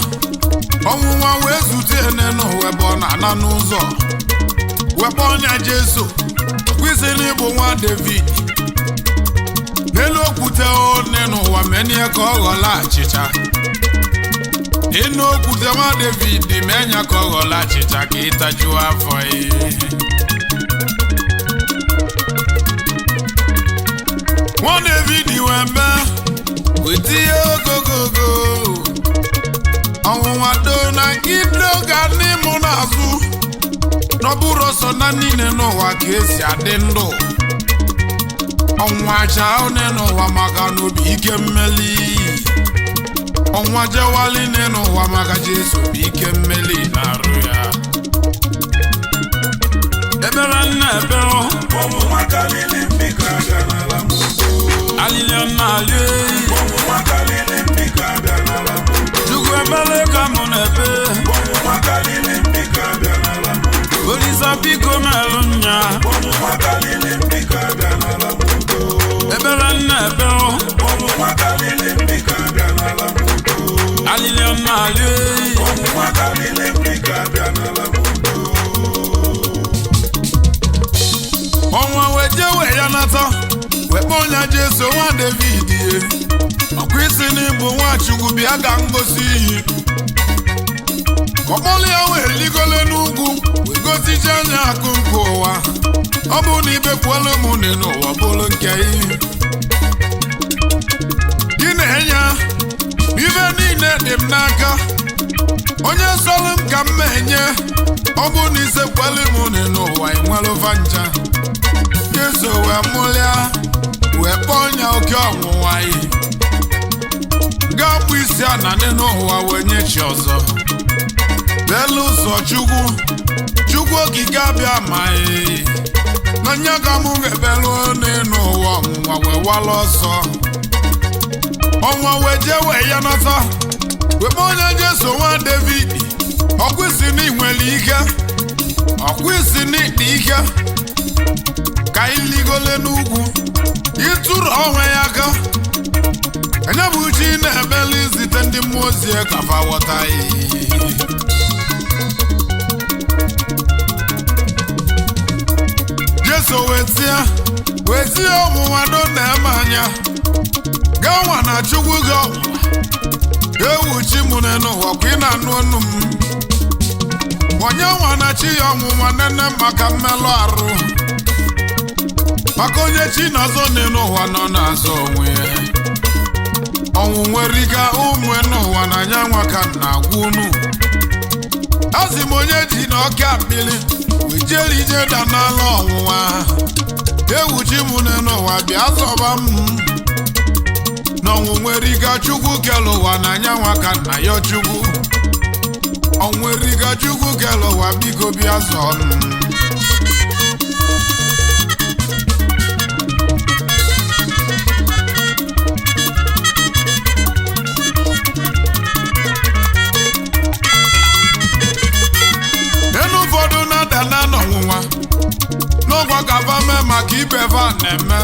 ọnwụnwa wee zute n'ụwa ebe ọ na-ana n'ụzọ wekpa ọnya Jesu kwesịrị ịbụ nwa David n'elu okwute one n'ụwa menye ka ọ ghọla achịcha ịnụ okwute nwa David menye ka ọ ghọla achịcha ka ịtajuo afọ nwa David wee mee weta ihe ogogogo ọnwụnwa do na gido ga n'ịmụ n'azụ n'ọbụrụ ọsọ na niile n'ụwa ka esi adị ndụ ọnwa aja one n'ụwa maka n'obi ike mmeli ọnwa jewali n'ụwa maka Jesu bụ ike mmeli na-arụ ya ebere nna ebere ọnwụnwa karịrị mbika abịa n'ala m alịlịọ na-alị ọnwụnwa karịrị mbika abịa n'ala m Chukwu ebere ka mụ na-ebe ọnwụnwa karịrị mbika abịa n'ala m Olisa biko merụ nya ọnwụnwa karịrị mbika abịa n'ala m ebere nna ebere ọnwụnwa karịrị mbika abịa n'ala m alịlịọ na-alị ọnwụnwa karịrị mbika abịa n'ala m ọnwa wee jewe ya nata wekpa ọnya Jesu nwa David ye ọkwa isi n'ịbụ nwa Chukwu bịa ga ngosi iyi ọkpọlụ ya wee ligole n'ugwu wee gosije anya akụ nke ụwa ọ bụ na ibekwuola m n'ụwa bụrụ nke iyi gị na-enye ibe niile dị m n'aka onye sọrọ m ka m na-enye ọ bụ na isekwelu m n'ụwa enwere vanja Jesu wee mụlịa wee kpọọ ọnya oke ọnwụnwa gaa bụ isi ana n'ụwa wee nye chi ọzọ belu ụzọ Chukwu okike abịa amaghị na nya ka mụ ga-ebelu n'ụwa ọnwụnwa wee wala ọsọ ọnwa wee jee wee ya nata wee kpọọ onye Jesu nwa David ọkwụsị na inwere ike ọkwụsị na ịdị ike ka iligole n'ugwu ịtụrụ onwe ya aka enye bụ uche ị na-emeli izite ndị mmụọ ozi ka fa ghọta Jesu wetie ọnwụnwa do na-eme anya gawa na chukwu gị ewu chi mụ n'ụwa kwa ị na-anụ ọnụ m onye nwa na chi ya ọnwụnwa nene maka mmelụ arụ maka onye chi na-azọ n'ụwa nọ na-azọ onwe ya ọnwụ nwere ike ụmụ n'ụwa na anya nwa ka na-agwa unu azị m onye ji na ọka mmiri wejere ije da n'ala ọnwụnwa ewu chi mụ n'ụwa bịa zọba m n'ọnwụ nwere ike chukwu kele ụwa na anya nwa ka nna ya chukwu ọnwụ nwere ike chukwu kele ụwa biko bịa zọọ m n'ọgwa ka va mee maka ibe va na-eme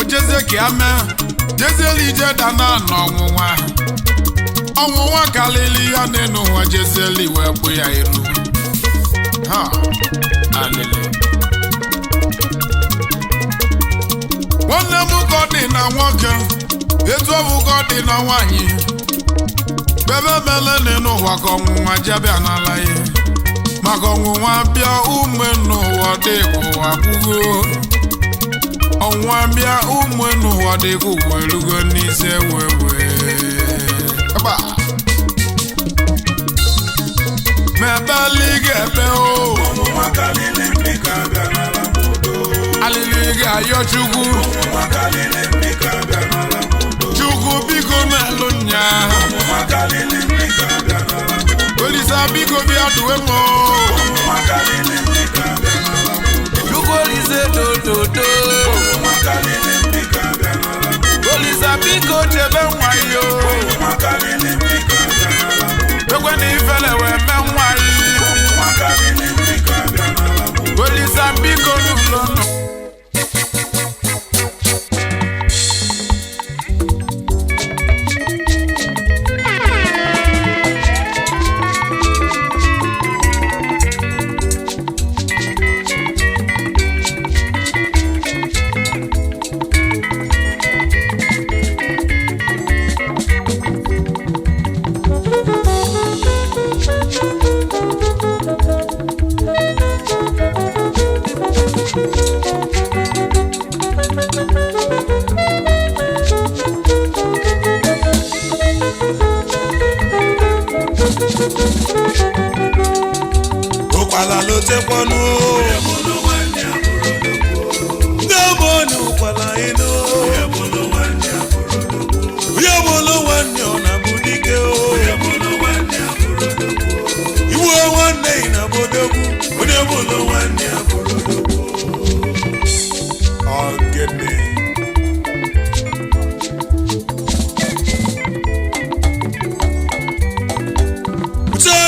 ojezie ka ya mee jeziela ije dana n'ọnwụnwa ọnwụnwa kalili ya n'elu ụwa jeziela iwe kpụ ya iru ha alili nwanne m ka ọ dị na nwoke etu ọ bụ ka ọ dị na nwaanyị bebe mele n'elu ụwa ka ọnwụnwa jebịa n'ala ya maka ọnwụnwa bịa ume n'ụwa dị ụwa gwugo ọnwụnwa bịa ume n'ụwa dị ụwa elugo n'isi wewe mebeli ga-ebe o alili ga-ayọ chukwu chukwu biko melụ nya Olisa biko bịa duwe mo chukwu olise dododo Olisa biko chebe nwayo ekwe na ifele wee me nwayi Olisa biko n'ụlọ ụkwala lotekwanu ndebonu ụkwala inu onye bụlụ nwanne ọ na-abụ dike iwe nwanne ị na-abodogwu onye bụlụ nwanne ya bụrodogwu ogene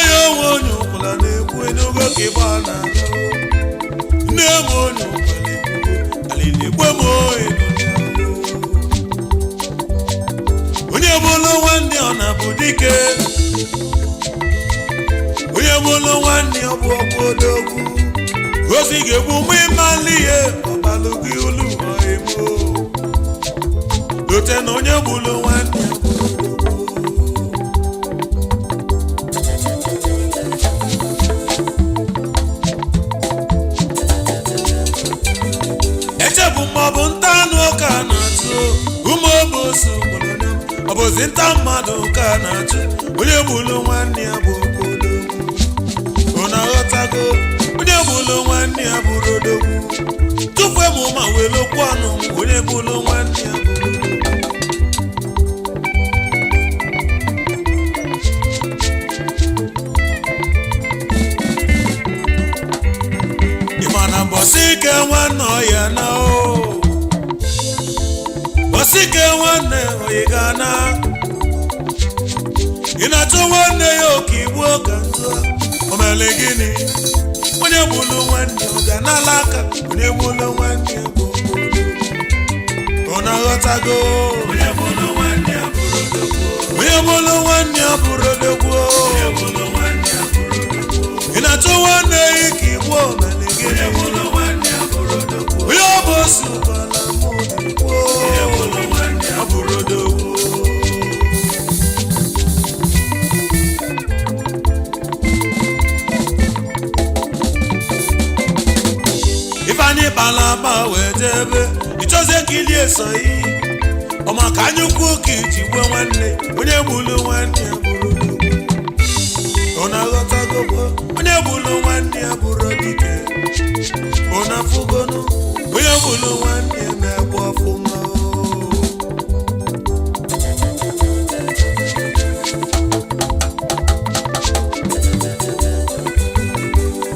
ya onwe onye ụkwụla na-ekwu n'ogo ka ịgba na-aga nne m onye ụkwụla ekwu alili gbe m oyi onye bụlụ nwanne ọ na-abụ dike onye bụlụ nwanne ọ bụ ọkpọdogwu ozi ga-egbu mgbe ịmali ihe ọbalụ gị ulu ọhịmo lote na onye bụlụ nwanne ya echebu maọbụ nta anụ ka na-atụ ụmụ obosi ọ bụzi nta mmadụ ka na-achụ onye bụlụ nwanne ya bụ okodogwu ọ na-aghọtago onye bụlụ nwanne ya bụrụ odogwu tupu emu ma were okwu ọnụ onye bụlụ nwanne ya bụrụ ịmana mbọsị ike nwanne ọya na o mbọsị ike nwanne ọya ga na ị na-achọ nwanne ya oke igbuo ka nzọ o mere gịnị onye bụlụ nwanne ọ ga n'ala aka onye bụlụ nwanne ya bụ ọ na-aghọtago onye bụlụ nwanne ya bụrụ odogwu onye bụlụ nwanne ya bụrụ odogwu ị na-achọ nwanne ya ka igbuo o mere gịnị onye bụlụ nwanne ya bụrụ odogwu onye ọ bụ osi ụkọla mụ dịkwuo alaba wejebe ichozie kilie soyi ọma ka anyukwu ka iji gwe nwanne onye gbulu nwanne ya bụrụ ọ na-aghọtagobo onye gbulu nwanne ya bụrụ dike ọ na-afụgonu onye gbulu nwanne ya na-egbu ọfụma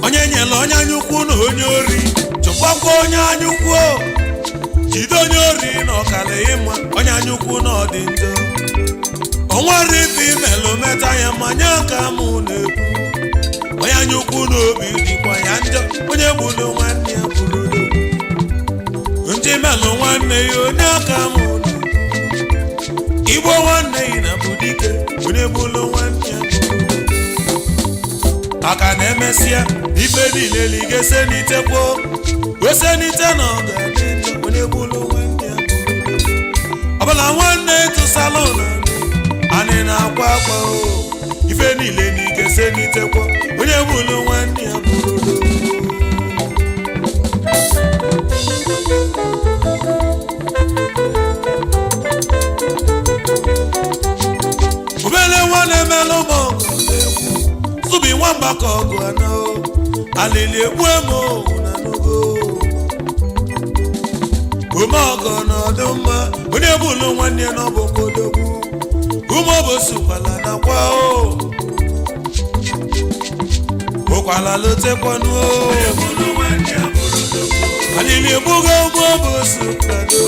onye nyela onye anyukwu na onye ori chụkwakwa onye anyukwu jide onye ori na ọkala ịma onye anyukwu na ọdị njọ onwere ife imelụ meta ya mmanya aka mụ na-ekwu onye anyukwu na obi dịkwa ya njọ onye gbulu nwanne ya bụrụ ndị melụ nwanne ya onye aka mụ na-ekwu igbo nwanne ya na bụ dike onye gbulu nwanne ya bụrụ aka na-emesịa ife niile ligese n'itekwo wese n'ite na ọgadị njọ onye gbulu nwanne ya bụrụ ọbụla nwanne tụsalụ na anyị na-akwa akwa ife niile n'igese n'itekwo onye gbulu nwanne ya bụrụ obele nwanne melụ m ọgụ subi nwamba ka ọgụ anọ alili egbu emo na nugo ome ọgọ na ọdụ mma onye gbulu nwanne ya n'ọbụ kodogwu ume obosukwala nakwa ụkwala lotekwanụ alili egbugo ume obosukwado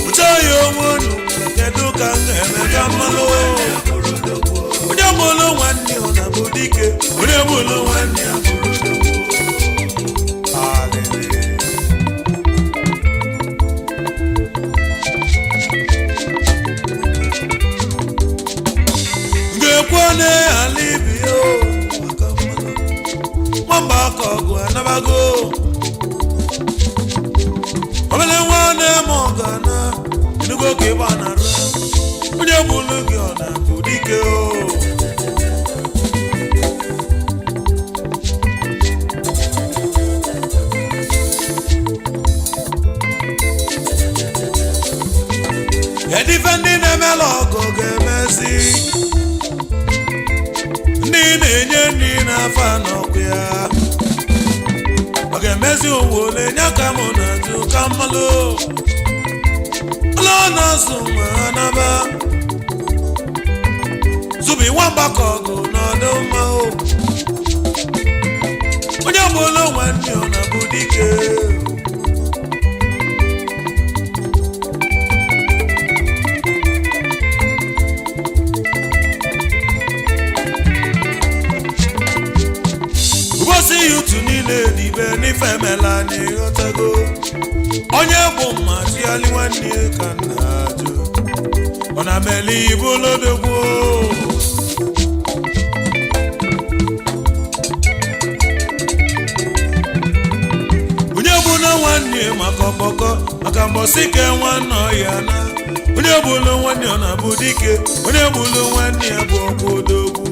ụcha ya onwe unu kedu ka m ga-eme ka mmalụ onye gbulu nwanne ọ na bụ dike onye gbulu nwanne ya ga-ekwone alibio nwamba aka ọgụ anabago obele nwanne m ọgana enugo ka ịgba nara onye gbulu gị ọ na bụ dike edife ndị na-emela ọgụ ga-emezi ndị na-enye nri n'afọ n'ọkụ ya ọ ga-emezi ụwa ole nye ka mụ na-ajụ ka mmalụ ụlọ na-asụ ma anaba zubi nwamba ka ọgụ n'ọdụ mma onye gbulu nwanne ọ na bụ dike ụbọchị yutu niile n'ibe n'ife emela n'ịghọtago onye bụ mma chiali nwanne ka nna ajụ ọ na meli ibu lodogwo onye bụ na nwanne maka ọkpọkọ maka mbọsị ke nwanne ọhịa na onye gbulu nwanne ọ na-abụ dike onye gbulu nwanne ya bụ ọkwa odogwu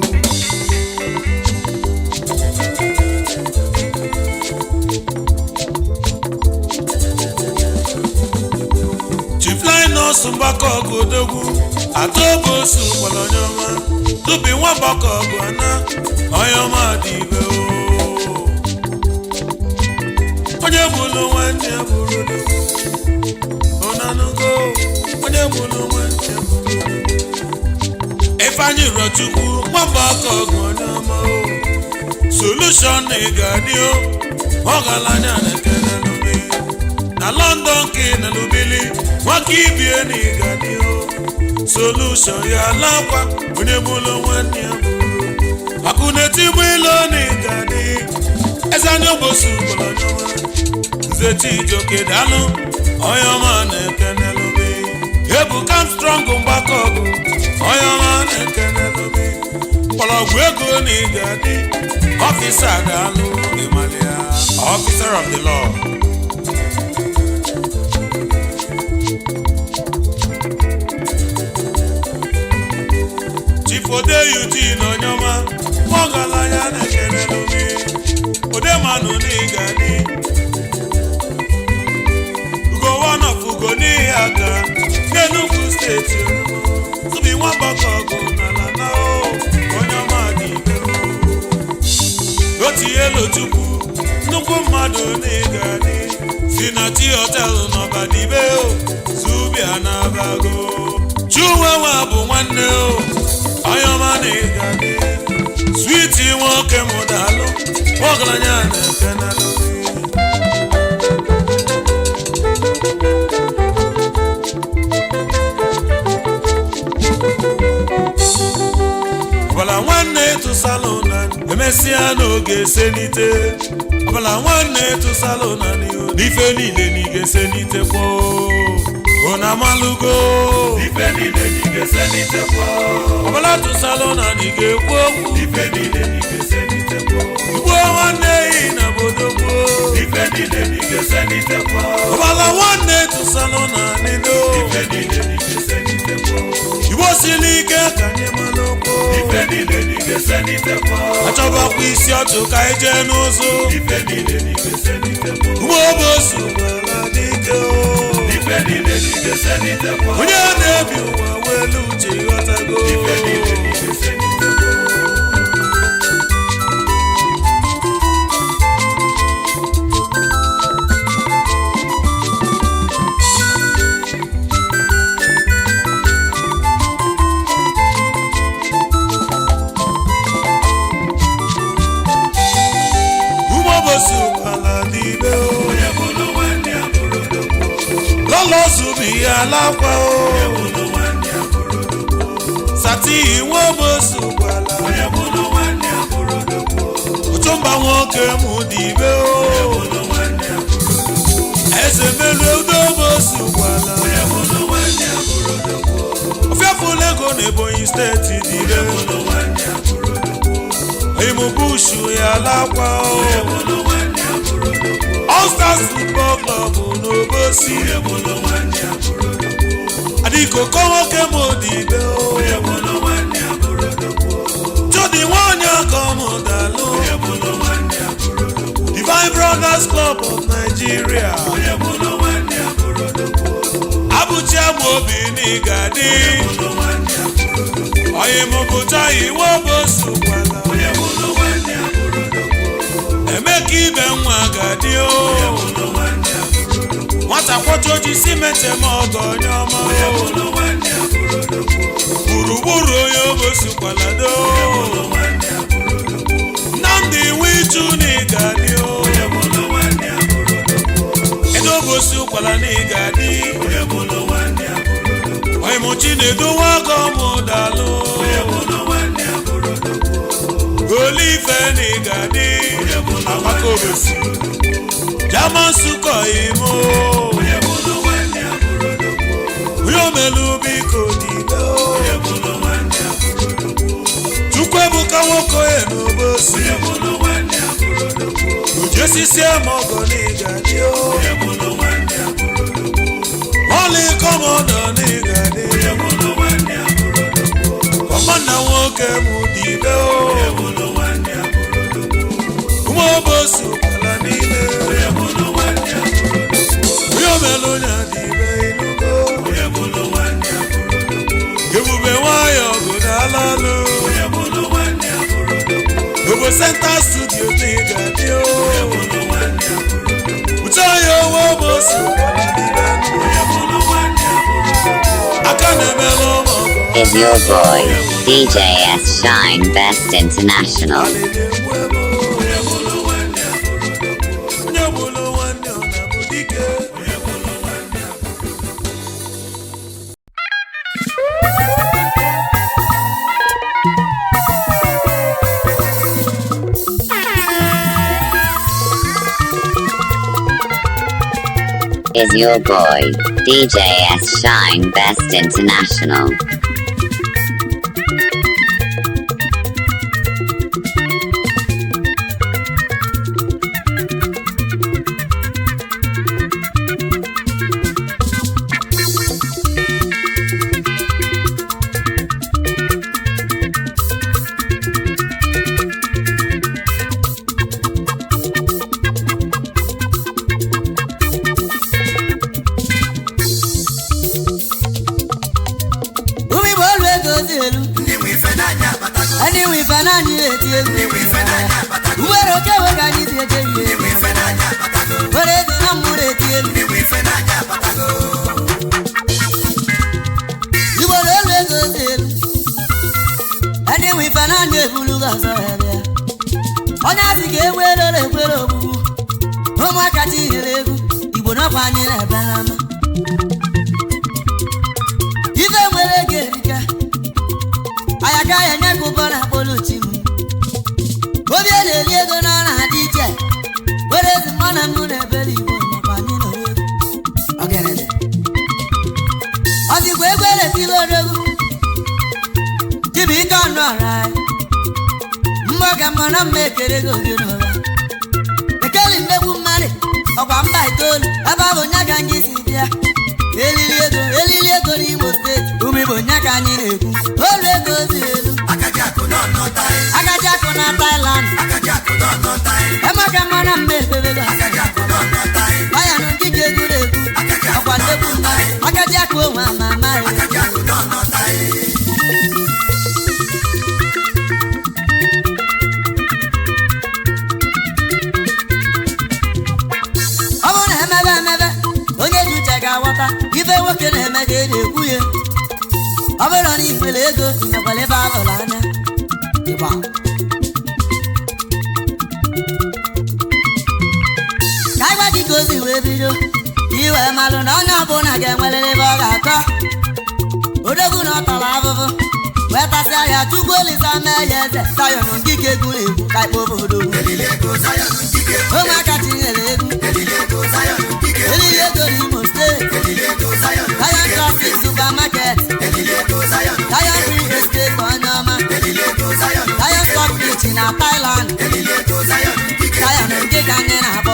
Linus mgbakọ ọgụ odogwu atọbosu kwalonyoma tubi nwa mgbakọ ọgụ ana oyoma dị ibe onye gbulu nwanne ya bụrụ odogwu onanugo onye gbulu nwanne ya bụrụ Ifeanyi Rochukwu nwa mgbakọ ọgụ onyoma solution na ịgadị ọgalanya na-ekene n'ume na London ka ị na-lubili nwaka ibie na ịgadị solution ya lakwa onye gbulu nwanne ya bụrụ akụ na-etigbu ilo na ịgadị eze anya ogbosu gbọlọnyọma nze Chijioke dalụ onye ọma na-ekenelụbe Ebuka Strong mgbakọ ọgụ onye ọma na-ekenelụbe mkpọrọgwụ ego na ịgadị ọfisa dalụ ịmalịa officer of the law Chifode Eugene Onyoma Mogalanya na-ekenelụbe Odemanụ na ịgadị steeti Zubi nwa gbakọgụ n'ala na onye ọma dị ibe Otinyelu Chukwu nnukwu mmadụ n'ịga dị si na ti họtelụ n'Ọbadibe Zubi anabago Chuwewa bụ nwanne onye ọma n'ịga dị Switi nwoke mụdalụ ọgaranya na-ekenalụ ọbala nwanne tụsalụ na emesịa n'oge senite ọbala nwanne tụsalụ na n'ife niile n'ige senite kwọ ona malugo ife niile n'ige senite kwọ ọbala tụsalụ na n'ige ekwu okwu ife niile n'ige senite kwọ igbo nwanne yi na bodogbo ife niile n'ige senite kwọ ọbala nwanne tụsalụ na n'ido ife niile n'ige senite kwọ igbo siri ike ka anyị malụkwo ife niile n'ige senite kwọ achọbakwa isi ọtụ ka anyị jee n'ụzụ ife niile n'ige senite kwọ ụmụ obosu gbara dike ife niile n'ige senite kwọ onye na-ebi ụwa welu uche ghọtago ife niile n'ige senite kwọ Zubi alakwa Sati iwe bosu gwala Otumba nwoke mudibe Eze melu udo bosu gwala Ofiafulego n'Ebonyi steeti dibe Imubushu ya alakwa All Stars Football Club n'Obosi Adiko kowoke modibe Jodi nwanya komodalo Divine Brothers Club of Nigeria Abuchi Amobi n'Igadi Oyemobuta iwo bosu kwala Emeka ibe nwa agadi nwata kwọcha oji si mete ma ọgọ onye ọma gburugburu onye obosi kwalado Nnamdi Wichu n'Igadi edo obosi kwala n'Igadi oyimuchi na-edowe aka ọmụdalụ Olife n'Igadi Amaka Obosi Jaman Suko Imo Uyomelu biko dibe Chukwebuka Wokoye n'Obosi Ujesisi Amogo n'Igadi Oli Komodo n'Igadi Komanda nwoke mudibe Umobosu kwala n'ile Uyomelu nyadibe inugo Ebube nwayọ gụdalalu Obo Center Studio n'Igadi Ucheyo Umobosu kwala n'ile Aka na-emelu ụmụ Is your boy, DJ S Shine Best International. Is your boy, DJ S Shine Best International. onye asị ka ewere ekwere ogbugbu ụmụaka tinyere egwu igbo n'ọkwa anyị na-ebe n'ama ife nwere ego erika anya ka ya nye ka ụbọ na akpọlụ chi m obi na-eri ego na ọ na-adị iche were ezi mma na mụ na-ebere igbo nakwa anyị nọ egwu ọgịnịdị ọzikwa egwu eretila odogwu ike ọnụ ọra mma ga mara mma ekere gị oge n'ụra ekeli mmegbu mmadụ ọkwa mba itoolu ebe ọ bụ nya ka anyị si bịa elili ego n'Imo steeti umi bụ nya ka anyị na-ekwu olu ego dị elu agaji akụ na Thailand emeka mara mma ekpebego aya na nkike egwuru egwu ọkwa ndegbu mmadụ agaji akụ onwe ama amaghị ga-aghọta ife nwoke na-eme ga eji ekwu ya ọ bụrụ na ị nwere ego nyekwara ebe abụrụ anya ịgba ka ịgwa gị ka ozi wee bido iwe malụ na onye ọbụla ga-enwerịrị ebe ọ ga-akọ odogwu na ọ tara abụbụ wee tasịa ya Chukwu Olisa mee ya eze Zion nkike egwu na-egwu ka ikpe obodo ụmụaka tinyere egwu elili ego n'Imo steeti Zion Classic Supermarket Zion Real Estate onye ọma Zion Stock Beach na Thailand Zion nkike anyị na-akpọ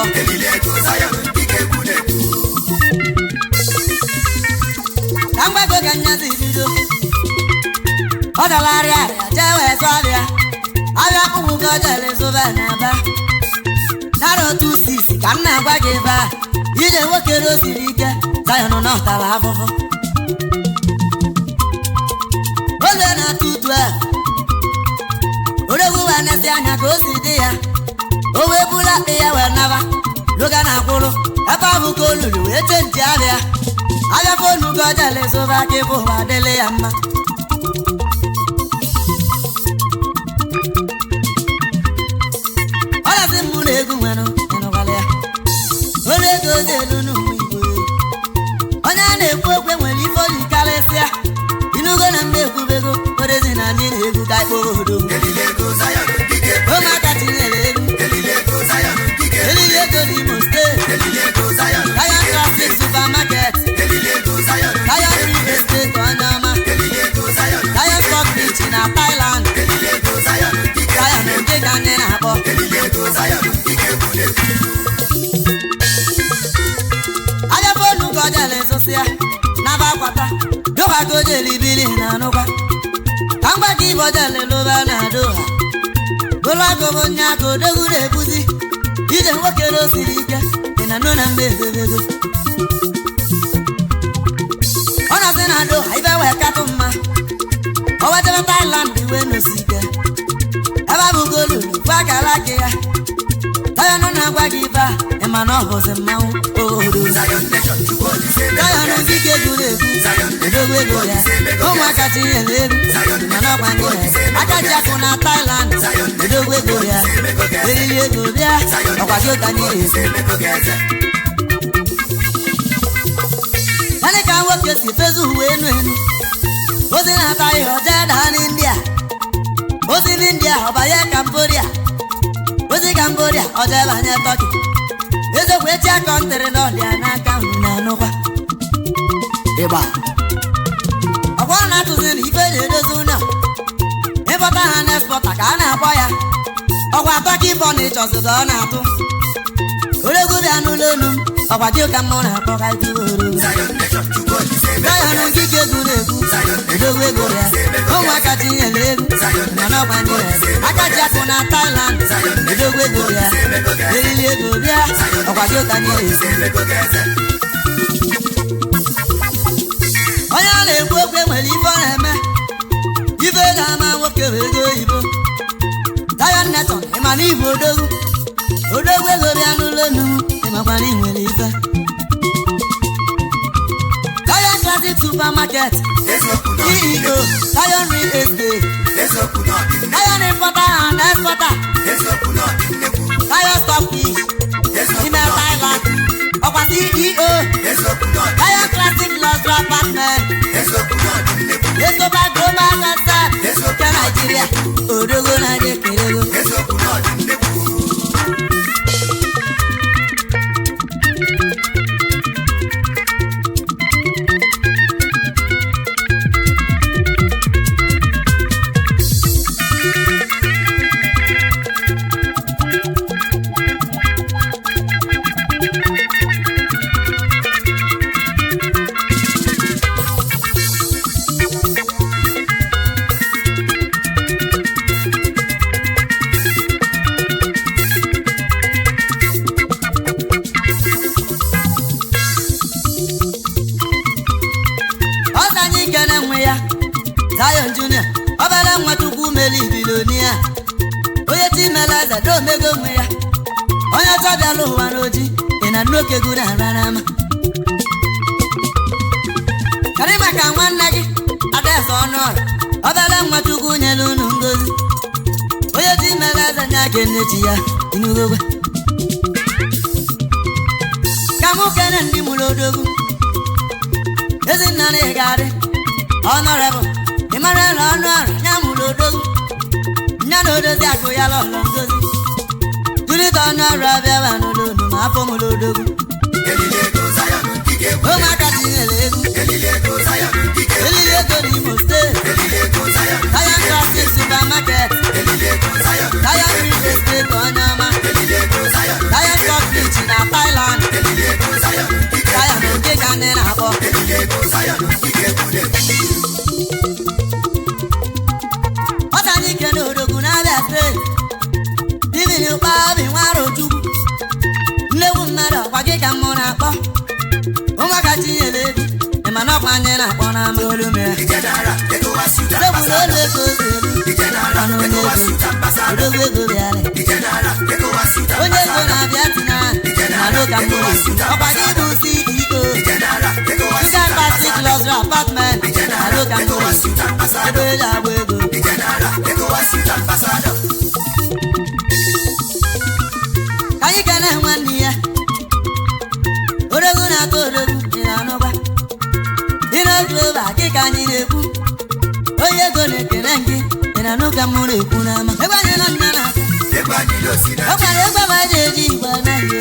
ka mgbago ka nyazi bido ọ dalarịa arịa jee wee zụ abịa akpụkpụ ka ọ jere zụba n'aba nara otu sisi ka m na-agwa gị ebe a ije nwoke siri ike Zion na ọtara afụfụ ole na-atụ utu a odogwu wee nesi anya ka o si dị ya o wee bula akpị ya wee naba loga na akwụrụ ebe ahụ ka o luru wee chenji abịa fonu ka ọ jere zụba aka ịbụ ụwa adịla ya mma ọ na-asị mụ na egwu nwere ịnụkwala ya olu ego dị elu n'ụmụ Igbo onye a na-ekwu okwe nwere ife oli karịsịa inugo na mgbe ekwubego orezi na ndị na-egwu ka ikporo obodo ụmụaka tinyere egwu elili ego n'Imo steeti Zion Classic Supermarket Zion Real Estate onye ọma Zion Stock Beach na Thailand Zion nke ka anyị na-akpọ aja fonu ka ọ jere zụsịa naba akwata doha ka o jere ibili na anụkwa ka mgba ka ibe ojele lụba na doha gụlagụbụ nya ka odogwu na-ebuzi ije nwoke siri ike dị na nụ na mgbe ebebego ọ na-asị na doha ibe wee katụ mma o wetara Thailand iwe n'osi ike ebe abụgolulu bụ akara aka ya Zion na-agwa gị ibe a ịma na ọ bụzi mmanwụ obodo Zion nkike egwuru egwu edogwu ego ya ụmụaka tinyere egwu mana ọkwa ndị ya aka ji akụ na Thailand edogwu ego ya eriri ego bịa ọkwa gị ụta niile yanị ka nwoke si fezu uwe enu enu ozi na-ata ihe ọjọọ daa n'India ozi n'India ọbanye Cambodia ozi Cambodia ọjọọ banye Turkey ezekwa echi aka ntịrị n'ọdịa n'aka ahụ na anụkwa ịgba ọkwa na-atụzi na ife na-edozi ụlọ ịbọta ha na-espọta ka a na-akpọ ya ọkwa Turkey fọnichọs ka ọ na-atụ oregwu bịa n'ụlọ olu m ọkwa dị ụka mmụọ na-akpọ ka ituoro Zion nkike egwuru egwu edogwu ego ya ụmụaka tinyere egwu mana ọkwa ndị ya aka ji akụ na Thailand edogwu ego ya eriri ego bịa ọkwa dị ụka niile onye a na-ekwu okwe nwere ife ọ na-eme ife ga-ama nwoke bụ ego oyibo Zion Nation ịma na ibu odogwu ego bịa n'ụlọ enu ịmakwana ị nwere ife Zion Classic Supermarket CEO Zion Real Estate Zion Importer and Exporter meleze do mego onwe ya onye ọcha bịala ụwa n'oji ị na nnukwu egwu na-ara n'ama karị maka nwanne gị adaeze ọnụ ọrụ obere nwa Chukwu nyere unu ngozi onye ji meleze nya ka nnechi ya inugogwe ka mụ kene ndị mụrụ odogwu Ezinna na ịgarị ọnọrebụ ịmara na ọnụ ọrụ nya mụrụ odogwu nya na odozi akụ ya lọlọ ngozi julita ọnụ ọrụ abịaba n'olonu ma afọ mụrụ odogwu ụmụaka tinyere egwu elili ego n'Imo steeti Zion Classic Supermarket Zion Real Estate onye ọma Zion Stock Beach na Thailand Zion nke ka ndị na-akpọ ọta anyị kene odogwu n'Abia steeti Divin Ukpabi Nwarochukwu nnegwu mmadụ ọkwa gị ka mmụ na-akpọ ụmụaka tinyere ego ịmana ọkwa anyị na-akpọ n'ama olume ya segburu olu ego ozelu ọnụ onye ego odogwu ego bịara onye ego na-abịa tina na loka mmụrụ ọkwa gị bụ CEO Sugar Classic Luxury Apartment na loka mmụrụ ebe eji agba ego ka anyị kene nwanne ya odogwu na-atọ odogwu ị na-anụba ị na-oklova gị ka anyị na-ekwu onye ego na-ekene gị ị na-anụ ka mụ na-ekwu n'ama ebe anyị na nna na ọ gwara egbe ma eji eji igbo anaghị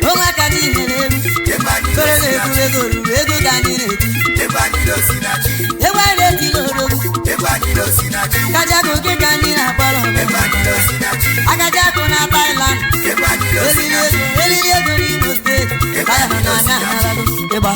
ụmụaka dị nyere elu fere na-ekwu ego ruru ego ka anyị na-eti egbe anyị na-etila odogwu kajakụ gị ka anyị na-akpọrọ agajagụ na Thailand elili ego n'Imo steeti kaya nọ na na-anarụ ịgba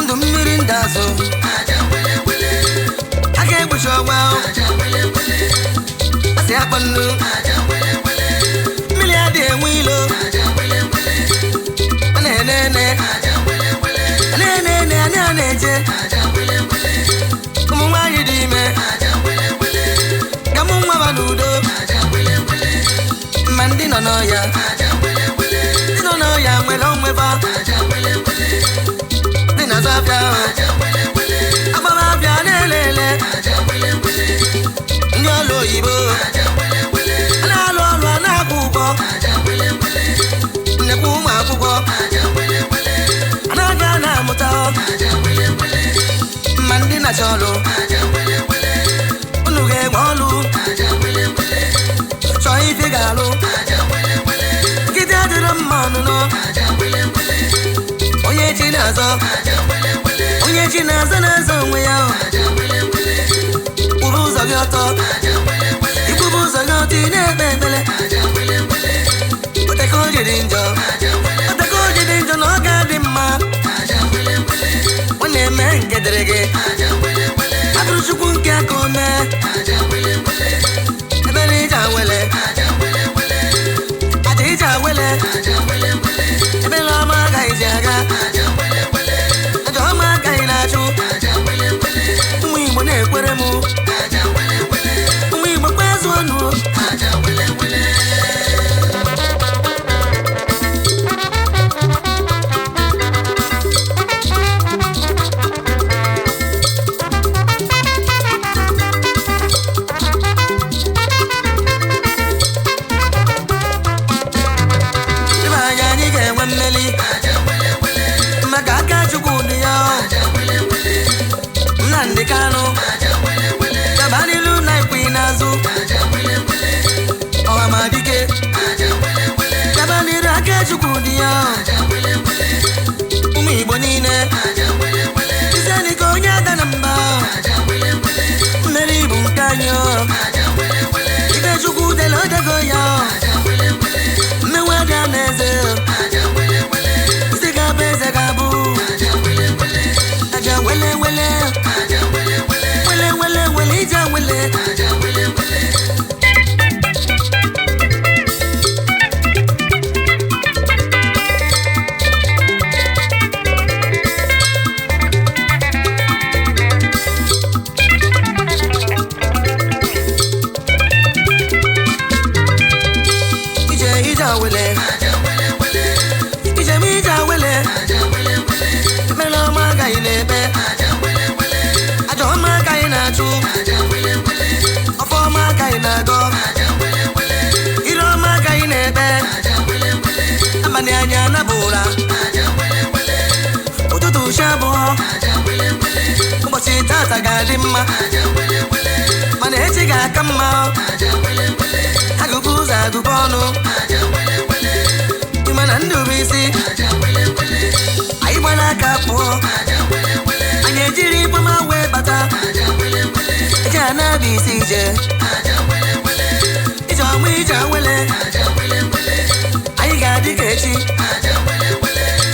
ndụ mmiri ndazụ aka egbochi ọgba asị akpa nnu mmiri adị enwe ilo a na-enene a na-eje ụmụ nwaanyị dị ime ka mụ nwa ba n'udo ma ndị nọ n'ọya nwere onweba dị na zabịa agbamabịa na-elele ndị ọrụ oyibo na-alụ ọrụ a na-akwụ ụgwọ nnekwu ụmụ akwụkwọ anaghị a na-amụta ma ndị na-achọ ọrụ unu ga-enwe ọrụ chọọ ife ga-alụ nkịtị adịrọ mma ọnụnọ onye chi na-azọ na-azọ onwe ya kwụrụ ụzọ gị ọtọ ikwụbụ ụzọ gị ọtọ ị na-ekpe ekpere oteka o jiri njọ na ọ ga-adị mma ọ na-eme nke dịrị gị atụrụ Chukwu nke aka ome ebe na ije awele aja ije awele ebe na ọma agaghị ji aga aja ọma agaghị na-achụ ụmụ Igbo na-ekwere m ụmụ Igbo kwezu ọnụ ije wele anya na bụra ụtụtụ shabụọ ụbọchị tata ga-adị mma mana echi ga-aka mma agụbụ ụzọ agụbụ ọnụ mana ndụ bụ isi anyị gbara aka pụọ anyị ejiri ikpoma wee bata eji ana-abụ isi ije ọnwa ije awele anyị ga-adị ka echi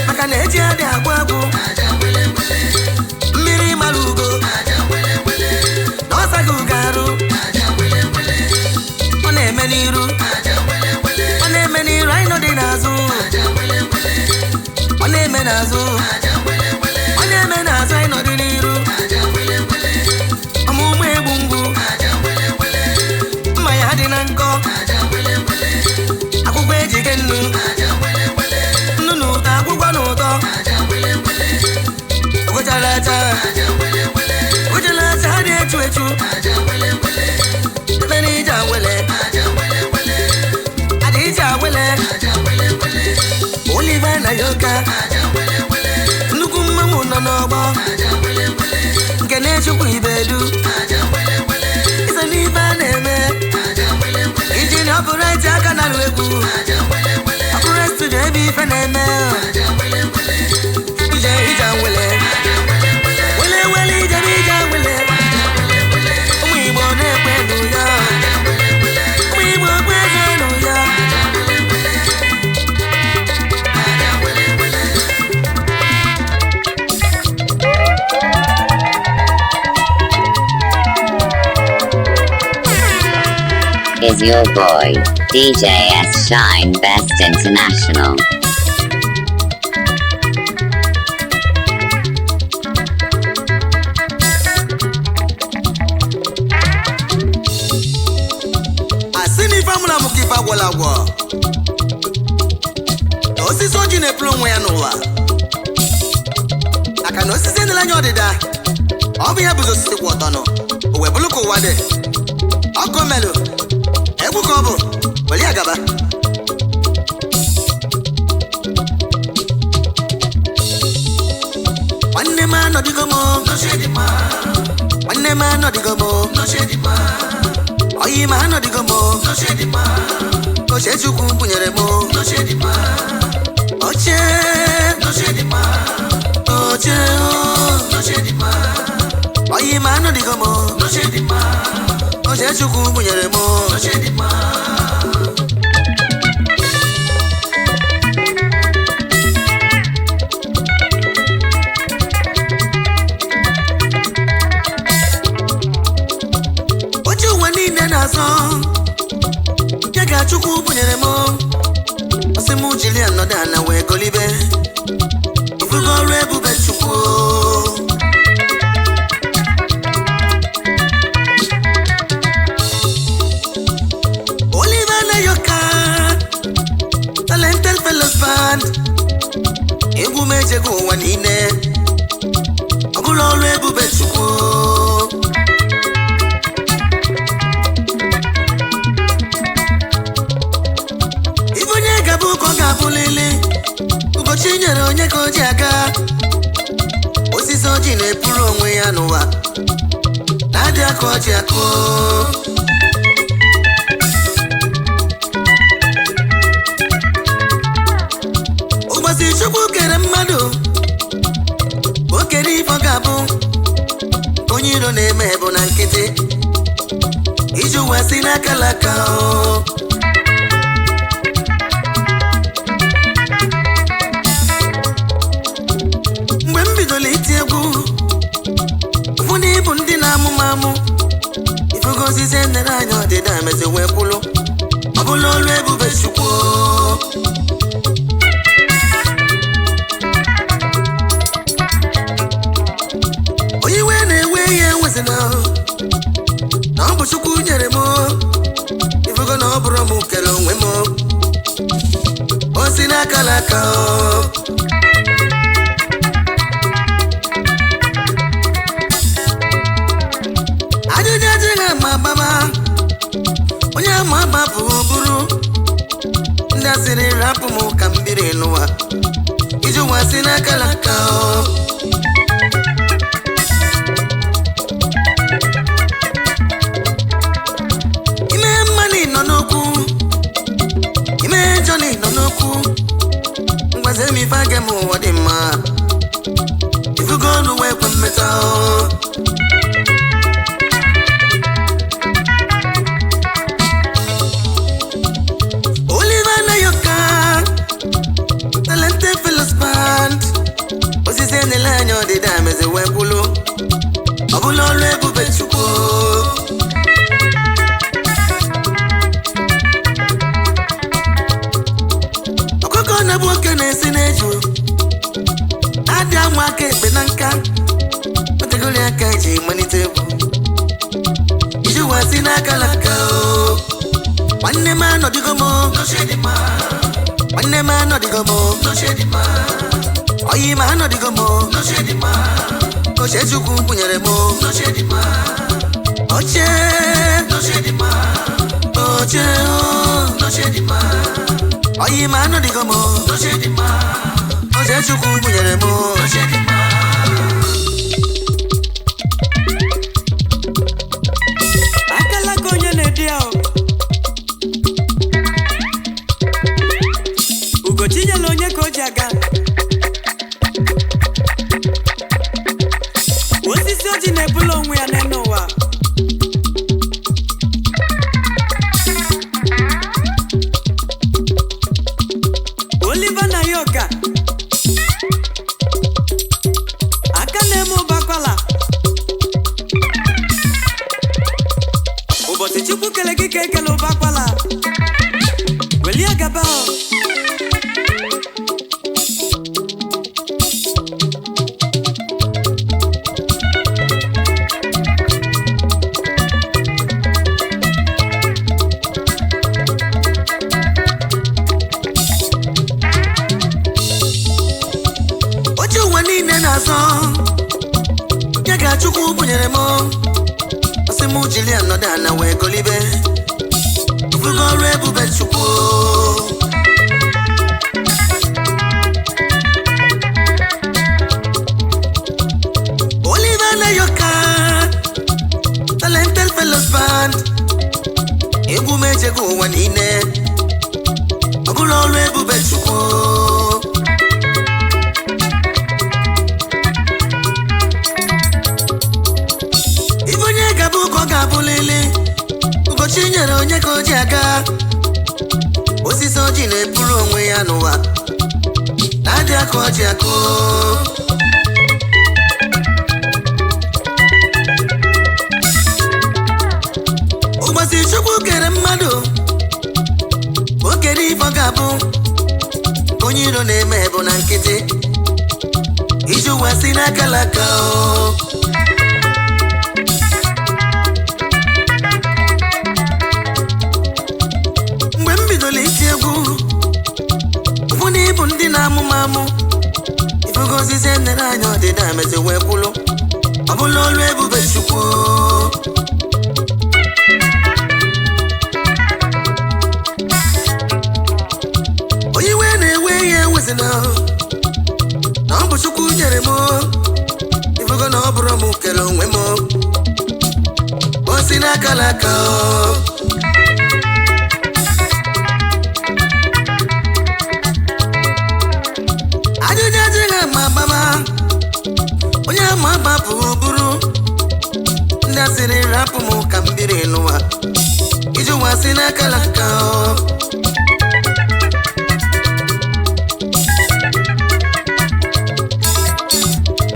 maka na echi adị agwụ agwụ mmiri mara ugo na ọsaghị ugo arụ ọ na-eme n'iru anyị nọdị n'azụ ọ na-eme n'azụ anyị nọdị n'iru ọmụmụ egbu ngwu mma ya dị na nkọ akwụkwọ ejike nnu na ụtọ akwụkwọ na ụtọ ogojala aja dị echu echu ebe na ije awele adị ije awele Oliver na Yoka nnukwu mmanwụ nọ n'ọgbọ nke na-echukwu ibedu iso n'ife a na-eme iji na ọpụrụiti aka na alụ egwu ọpụrụ studio ebe ife na-eme ije awele wele ijebe ije awele ụmụ Igbo na-ekwe n'ụya ụmụ Igbo kwe eze n'ụya Is your boy, DJ S Shine Best International. Asini famula mukifa gwalagwo. Osisi oji na-epulu onwe ya n'ụwa. Aka na osisi ndịla anya ọdịda, ọ bụ ya bụzi osisi kwụ ọtọ nọ. O wee bụrụ ka ụwa dị. Ọkụ melu. Egwu ka ọ bụ, weli agaba. Nwanne m anọdịgo m, nwanne m anọdịgo m, oyi m anọdịgo m, oche Chukwu bunyere m, oche, oyi m anọdịgo m, oche Chukwu bunyere m. Oche ụwa niile na-azọ ya ga Chukwu bunyere m, ọsị m jiri anọdụ ana wee golibe ifugo ọrụ ebube Chukwu. Oliver na Yoka Talented Fellows Band egwu m ejego ụwa niile ọ bụrụ ọrụ ebube Chukwu. Ife onye ga-abụ ka ọ ga-abụlili ụbọchị nyere onye ka o ji aga. Osisi ọjị na-epuru onwe ya n'ụwa na-adị aka ọjị akụ. Ụbọchị Chukwu kere mmadụ o kere ife ọ ga-abụ onye iro na-eme bụ na nkịtị iji ụwa si n'aka laka. Mgbe m bidoro iti egwu ụfọdụ ịbụ ndị na-amụ m amụ osisi nere anya ọdịda emezi wee kwụlụ ọ bụla olu ebube Chukwu onye iwe na-ewe ihe nwezina na ọ bụ Chukwu nyere m ifugo na ọ bụrụ m kele onwe m o si n'aka n'aka ajụjụ adịghị ama agbama onye ama agbapụ bụrụ ndị asịrị rapụ m ka m biri n'ụwa iji ụwa si n'aka n'aka ime mmanụ nọ n'okwu ime jọni nọ n'okwu ngwazi m ife aga m ụwa dị mma ifugo ọnụ wee kwe mmeta Oliver Nayoka Talented Fellows Band osisi nile anya ọdịda emezi wee kwụlụ ọ bụla ọrụ ebube Chukwu ọkụkọ na-bụ oke na-esi n'eju adị anwa aka ekpe na nka otegori aka eji malite egwu iji ụwa si n'aka n'aka nwanne m anọdịgo m nwanne m anọdịgo m oyi m anọdịgo m oche Chukwu bunyere m oche oyi m anọdịgo m oche Chukwu bunyere m akala ka onye na-edi ahụ Ugochi nyela onye ka o ji aga osisi oji na-ebula onwe ya n'elu ụwa Oliver Nayoka aka na-eme ụbakwala ụbọchị Chukwu kele gị ka ekele ụbakwala welie gaba oche ụwa niile na-azọ ya ga Chukwu bunyere m ọsị m jiri anọdụ ana wee golibe ifugo ọrụ ebube Chukwu Oliver Nayoka Talented Fellows Band egwu m ejego ụwa niile ọ bụla ọrụ ebube Chukwu ibe onye ga-abụ ka ọ ga-abụlili Ugochi nyere onye ka o ji aga osisi ọjị na-eburu onwe ya n'ụwa na-adị aka ọjị akụ ụbọchị Chukwu kere mmadụ o kere ife ọ ga-abụ onye iro na-eme bụ na nkịtị iji ụwa si n'aka n'aka mgbe m bidoro iti egwu ụfọdụ ịbụ ndị na-amụ m amụ ifugo osisi nere anya ọdịda emezi wee kwụlụ ọ bụla ọrụ ebube Chukwu onye iwe na-ewe ihe nwezina na ọ bụ Chukwu nyere m ifugo na ọ bụrụ m kele onwe m o si n'aka n'aka ajụjụ adịghị ama agbama onye ama agbapụ bụrụ ndị asịrị rapụ m ka m biri n'ụwa iji ụwa si n'aka n'aka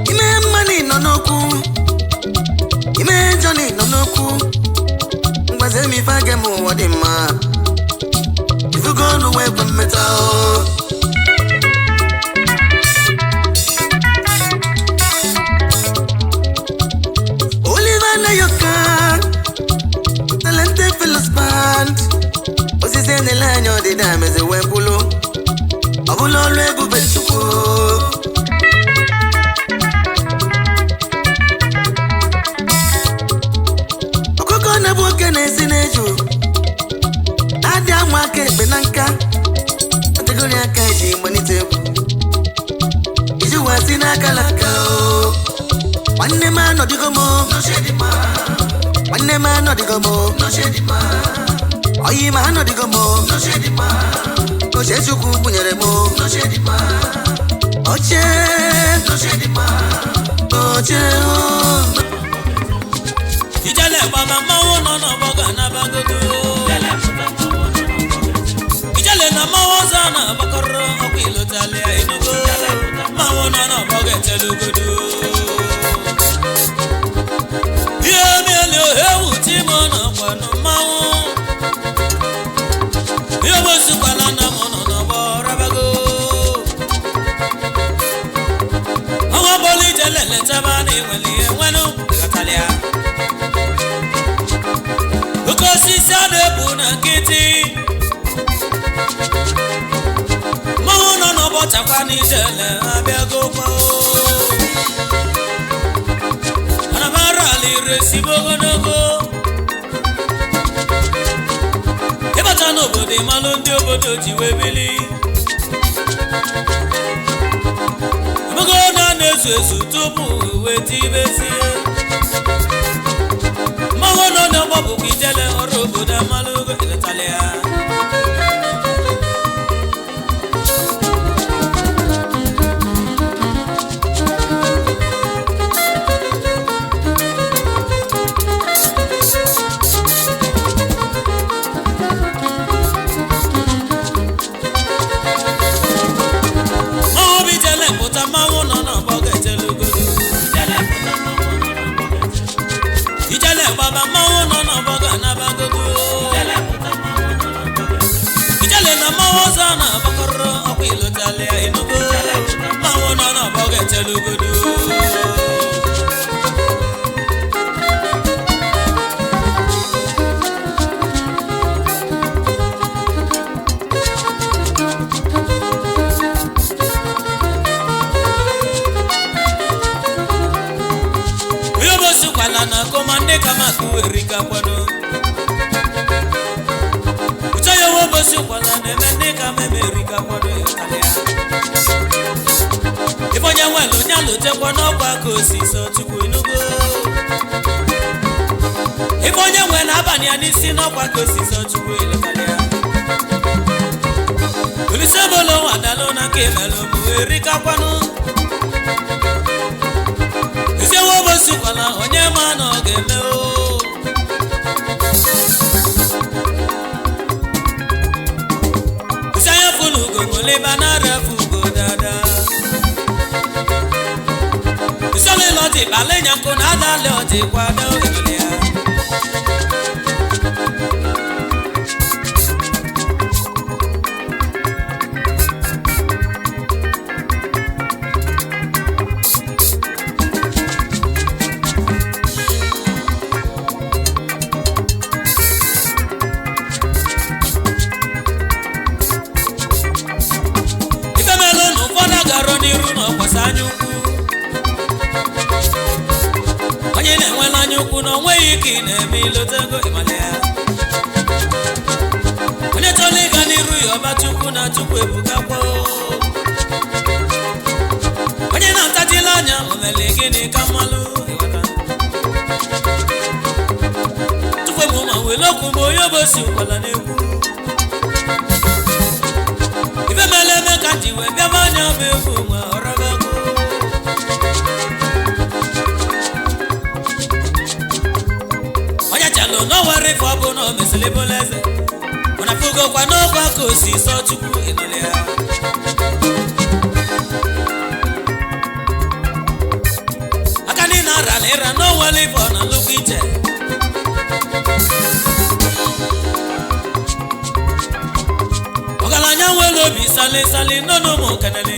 ime mmanụ nọ n'okwu ime jọni nọ n'okwu tell me if I get more what in my. If you go away from metal. Oliver Nayoka, talented fellows band. What's his name? The line on the dam is a webulo. Abulo legu bechuko. Na boke na esineju adi amwa ke benanka ategori aka ji monite iju wasi na kalaka o wanne ma no digomo no shedi ma wanne ma no digomo no shedi ma oyi ma no digomo no shedi ma o jesu ku bunyere mo no shedi ma oche no shedi ma oche o Ijale baba mawo no boga na bagogo. Ijale na mawo sana bakoro okwilo tale inugo. Mawo no boga telugodo. Yemi le hewu ti mo na kwano mawo. Yo bosu kwala na mo no bo rabago. Awa boli jale le tabani weli wenu gatalia. Osisi adebu na nkịtị mmanwụ nọ n'ọbọchakwa n'ijele abịago gbao anabara aliresibo ogologo ịbata n'obodo ịmalụ ndị obodo ji wee bili emego na na-ezu ezu tupu weta ibezie mmanwụ nọ n'ọgbọ bụ ijele ọrụ obodo amalụgo iletala ya mmanwụ bụ ijele pụta mmanwụ nọ n'ọgbọ ga-ejelugodo ijele gbaba mmanwụ nọ n'ọgbọ ga-anabagogo ijele na mmanwụ ọzọ na-agbakọrọ ọkwa ilotala ya enugo mmanwụ nọ n'ọgbọ ga-ejelugodo na komande kama kuerika kwano uchayo wobosi kwala nemende kama amerika kwano yokalea iponya welo nyalo te kwano kwa kosi so tuku inugo iponya wena abani anisi no kwa kosi so tuku ilokalea ulisebolo wadalo na kemelo muerika kwano ise wobosi kwala onye ma no geme o usaya funu go ngole banara fugo dada usale loti balenya ko nada loti kwada o gele onye na-enwela anya ukwu na onweghị ike ị na-eme ilotego ịmalịa onye chọrọ ịga n'iru ya ọba chukwu na chukwu ebukakwa onye na-atachila anya omele gịnị ka mmalụ chukwu ebu ma wele okwu mgbe onye obosi ụkwala na-ekwu ife mele eme ka ji wee bịaba anya ọba egwu nwe ọrabago no worry for bono meselebolaze ona fugo kwa no kwa kosi so chukwu inolea akani na ralera no worry for na look ije bi sale no no mo kanale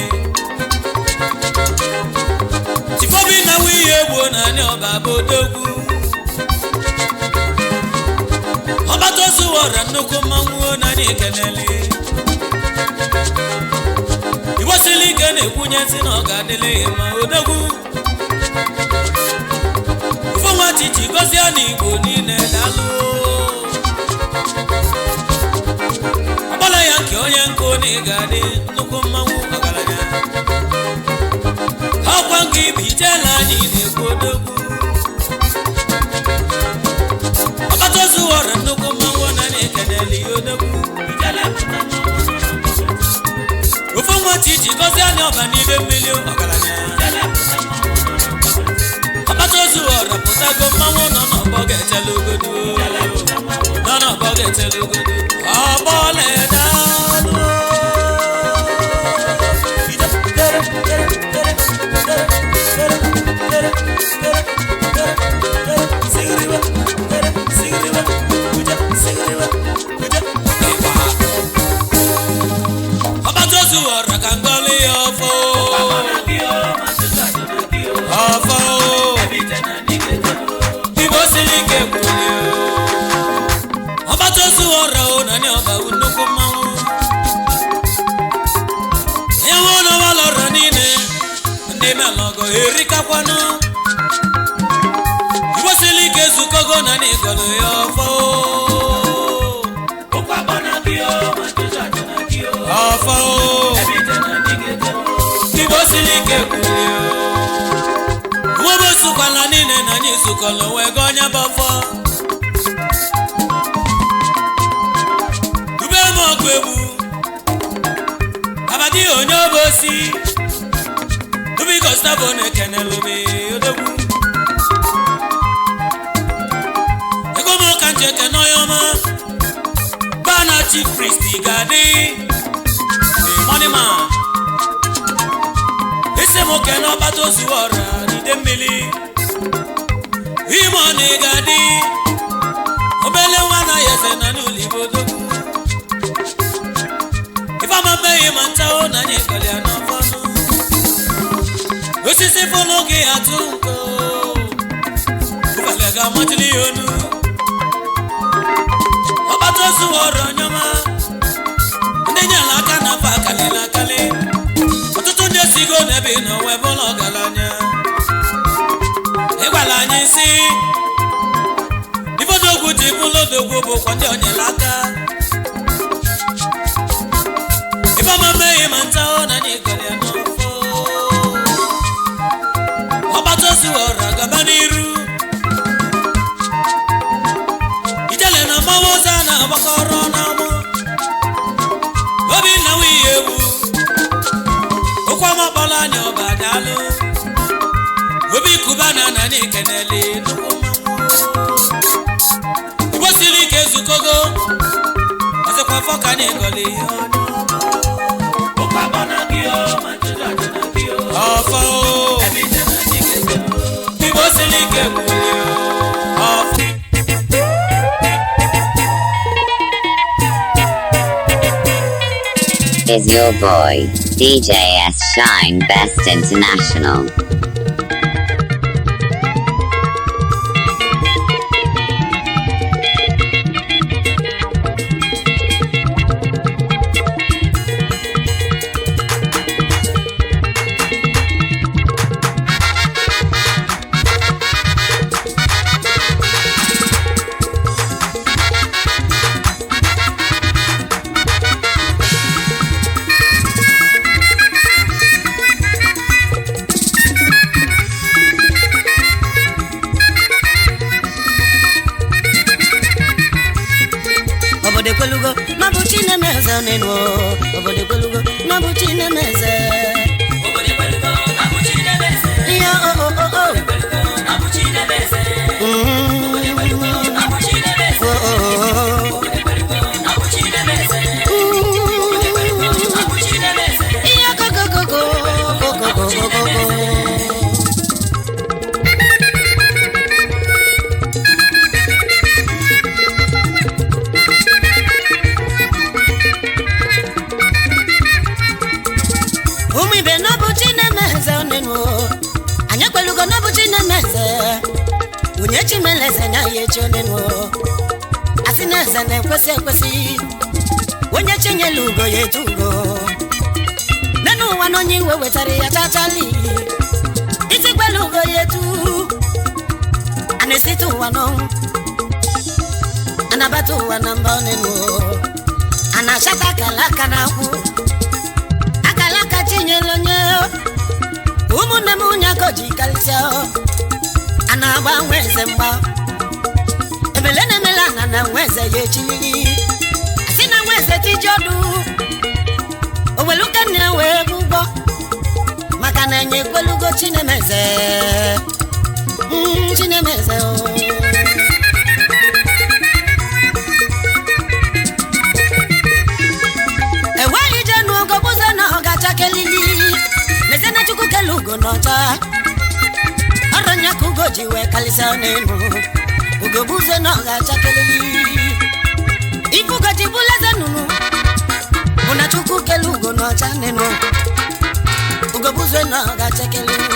Tifobi na wi egbo na ni oba bodogwu Oba to suwora nnukwu mmanwu na ni kanale Iwo sili ke na-ekwunye si na ọ ga-adịle ma odogwu Ufonwa chichi gosi ya n'Igbo niile dalụ Ọgbala ya nke onye nkụ na ị ga-adị nnukwu mmanwụ ọgaranya Ọkwa nke ibi ijela anyị na-ekwu odogwu Ọbatozu wọrọ nnukwu mmanwụ na na-ekeneli odogwu Ufonwa chichi gosi ya na ọba n'ime mmiri ọgaranya Ọbatozu wọrọ pụtago mmanwụ nọ n'ọgbọ ga-echela ogodo Nọ n'ọgbọ ga-echela ogodo Ọgbọla edalụ Ọbatozu wọrọ ka ngọlị ya ọfọ Ọfọ Igbo siri ike kwuli Ọbatozu wọrọ na ni ọba nnukwu mmanwụ Ya nwe na walọrọ niile ndị melọgọ erikakwanụ Igbo siri ike zukogo na ni gọlụ ya ọfọ Ọfọ Igbo siri ike kwuli Uwebe sukwala niile na anyị sukọlụ wee gọ onye bọfọ Dube m ọgụ egbu Abadi onye obosi Dubi Gustavo na-ekenelu m odogwu Ego m ọka njeke n'ọyọma Bana Chief Priest ga-adị Money man Ise m oke n'Ọbatozu wọrọ n'ide mmiri Imoni ga-adị Obele nwa na yese na n'ulibo odogwu Ifeama meghi ma nchao na anyị kọlị ya n'ọfọnụ Osisi fọlọ gị atụ nko Ufele ga-amachili ya onu Ọbatozu wọrọ nyọma Ndị nyela aka na fa akalịla akali Ọtụtụ ndị esigo n'ebe na webe ụlọ ọgaranya Ịgwala anyị si Ifodogwu ji bụlodogwu bụkwa ndị onyela aka Ifeama meghi ma nchao na anyị kọrọ ya n'ọfọ Ọbatozu wọrọ gaba n'iru Ijele na mmanwụ ọzọ na-agbakọrọ n'amụ Obi na nwunye egwu Ụkwama kpọrọ anya ọba dalụ Obi kubana na anyị kenele nnukwu mmanwụ Igbo siri ike zukogo Ọzọkwa fọ ka anyị gọlị ya Ọfọ Igbo siri ike kwuli Ọfọ Is your boy, DJ S Shine Best International. choneno asina zane kwesi onye chenyelu ugo ya etugo nenu wanonyi we wetari ya chachali iti kwelu ugo ya etu anesitu wano anabatu wanambonenu anashata kalaka na ku akalaka chinyelo nyeo umune munya koji kalsio anaba nweze mba ebelene melana na nweze yechili asina nweze tijodu oweluka ni we gugo maka na nye kwelugo chinemeze chinemeze ewe ije nu ogo buze na ogacha kelili nezena chuku kelugo nota aranya kugo jiwe kalisa nenu ugo buze na ogacha kelili ifugo jibuleze nunu una chuku kelugo nota nenu ugo buze na ogacha kelili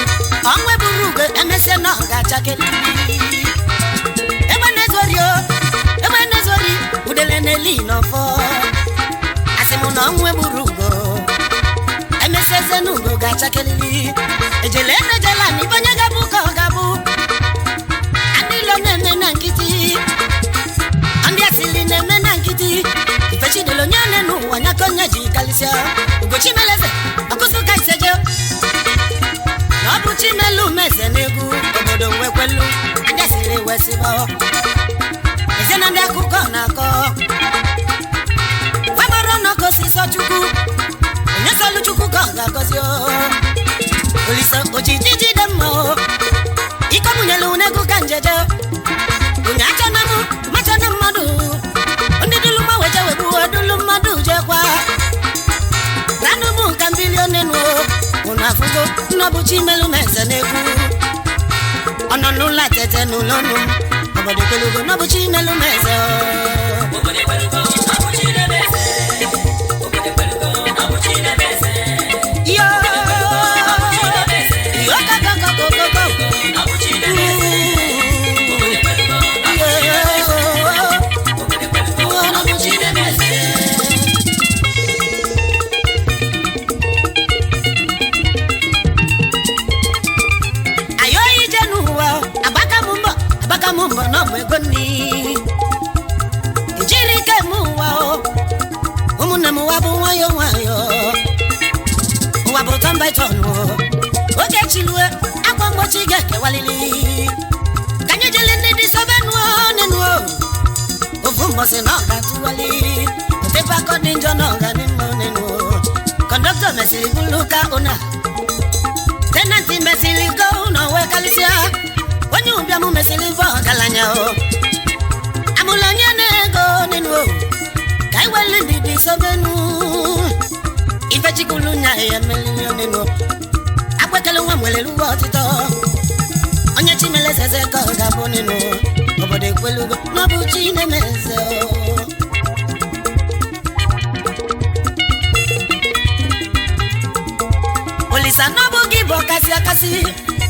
onwe burugo emese na ogacha kelili ebe nezori udele neli no fo asimu onwe burugo emese zenugo gacha kelili ejele nejela ni banya gabu ko gabu anilo nene na nkiti andi asili neme na nkiti ifechi delo nyane nu wanya konya ji kalisia ugo chimeleze akusu kaisejo no bu chimelu meze negu obodo wekwelu andi asili wesibo ezena ndi akuko nako faboro no kosi so chuku nyesolu chuku ganga kosio Olisa ojijiji demo iko munyelu negu kanjeje unyacha namu macha na madu ondi dulu maweja webu dulu madu jekwa ranu mu kambilio nenu unafugo nabuchi melu meze negu ononu la tete nulonu obode kelugo nabuchi melu meze obode kelugo nabuchi meze obode kelugo nabuchi meze yo mumbo no mwegoni ijirike muwa umune muwabu wayo uwabu tamba itono oke chilwe akwa mbochi geke walili kanye jele nidi sobenu nenu uvumbo se no gatu wali utepa kodi njo no gani nenu kondokto mesili buluka una tenanti mesili go uno wekalisia Wanyumbia mu mesilivo kalanya o amulanya nego nenu kai walindi di sobenu ifechi kulunya ya melio nenu akwekelu wa mwelelu wotito onye chimele sese ko gabo nenu obode kwelugo no buchi nemeze Olisa no bugi bokasi akasi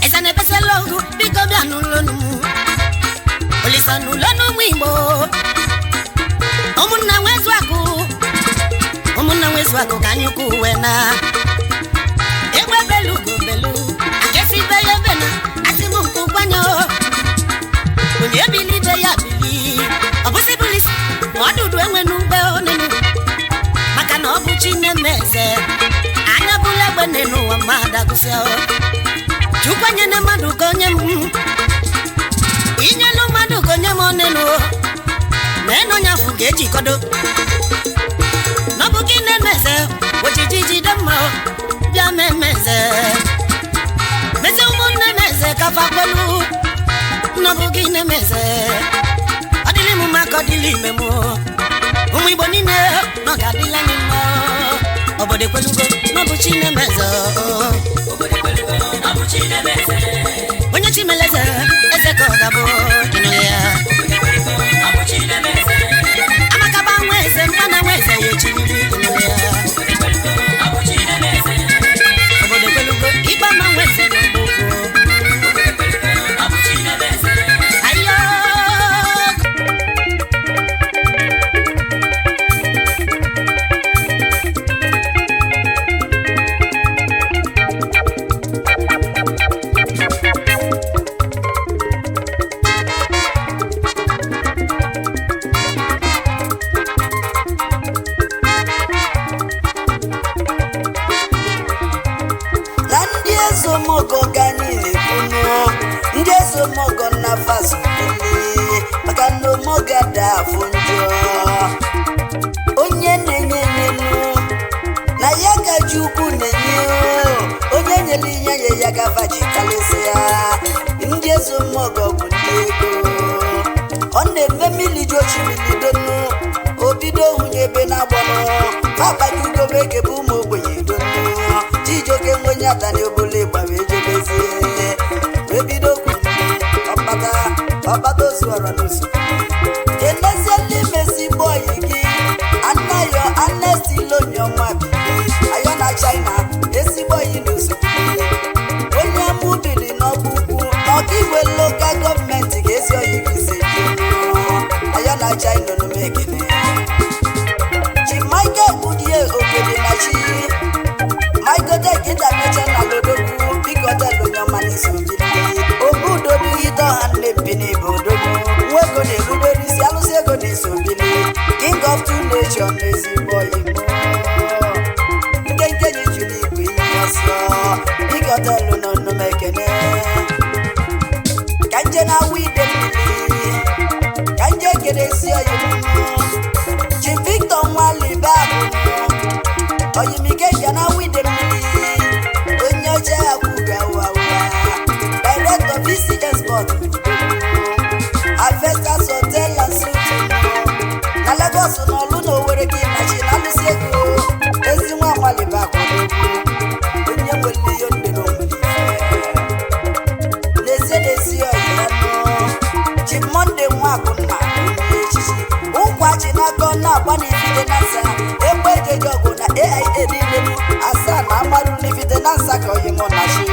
esane pese logo biko bia nulonu Olisa nulonu mwimbo omuna wezu ako kanyuku wena ewe belu akesi beye bena asimu mkukwanyo kunye bili beya bili obusi bulisi wadudu enwe nube onenu maka na obuchi nemeze anya bule wenenu wa mada kuseo chukwanye ne madu konye inyelu madu konye monenu neno nyafu geji kodo nobuki nemeze wojijiji demo bia memeze meze umu nemeze kafa kwelu nobuki nemeze adilimu makodili memo umu ibo nine nogadila nimo obode kwelugo nobuchi nemeze obode kwelugo nobuchi nemeze onye chimeleze ese kogabo kinolea obode kwelugo nobuchi nemeze amakaba nweze mwana nweze yechilili kinolea obode kwelugo nobuchi nemeze obode kwelugo iba manweze nobuko obode kwelugo nobuchi nemeze ayo ada afụ njọ onye na-enye enyenụ na ya gaji ukwu na-enye onye nyere inye nye ya gafa ji kalịsịa ndị eze mmụọ bụ ndị ego ọ na-eme miliji ochimilidonu obido hunye ebe na-agbọnụ akpajugobe ekebe ụmụ ogbenye donu Chijioke nwenye atani obole gbawe ejebezie ebido ọkpata ozuọra n'uso kenezie n'ime ezigbo oyi gị anayo anestilonyoma bili ayo na China ezigbo oyi n'uso onye amụbili n'ọgbugwu ọkaigwe lokal gọọmenti ga-esi oyi gị ise ayo na China n'umekene chi Michael Budie okede na chi Michael Tech International odogwu bikotel onyoma n'iso bili obudodu hito ha nne bodogu nwego na-erubere isi alụsị ego n'iso bili King of Two Nations ezigbo Igbo nkenke ji jụrụ igwe ihe ọsọ bikotel nọ nnumekene ka nje na-awụ ide mmiri ka nje keresi oyibo chi Victor Nwalibe abụ oyimike ga na-awụ ide mmiri onye oche akwụga wawa Director VCS Sport Avestas Hotel and Suites na Lagos n'ọlụ na Owerri gị nachi na alụsị ego ezi nwa Nwalibe akwadogwu onye nwere ihe ndị n'onwere n'ezi ọyịanụ chi Monday Nwakwunna onye echichi ụkwachi n'aka na-agba n'ifite na nsa egbe ejeje ọgụ na AIA niile asaa na amarụ n'ifite na nsa ka oyimụ na chi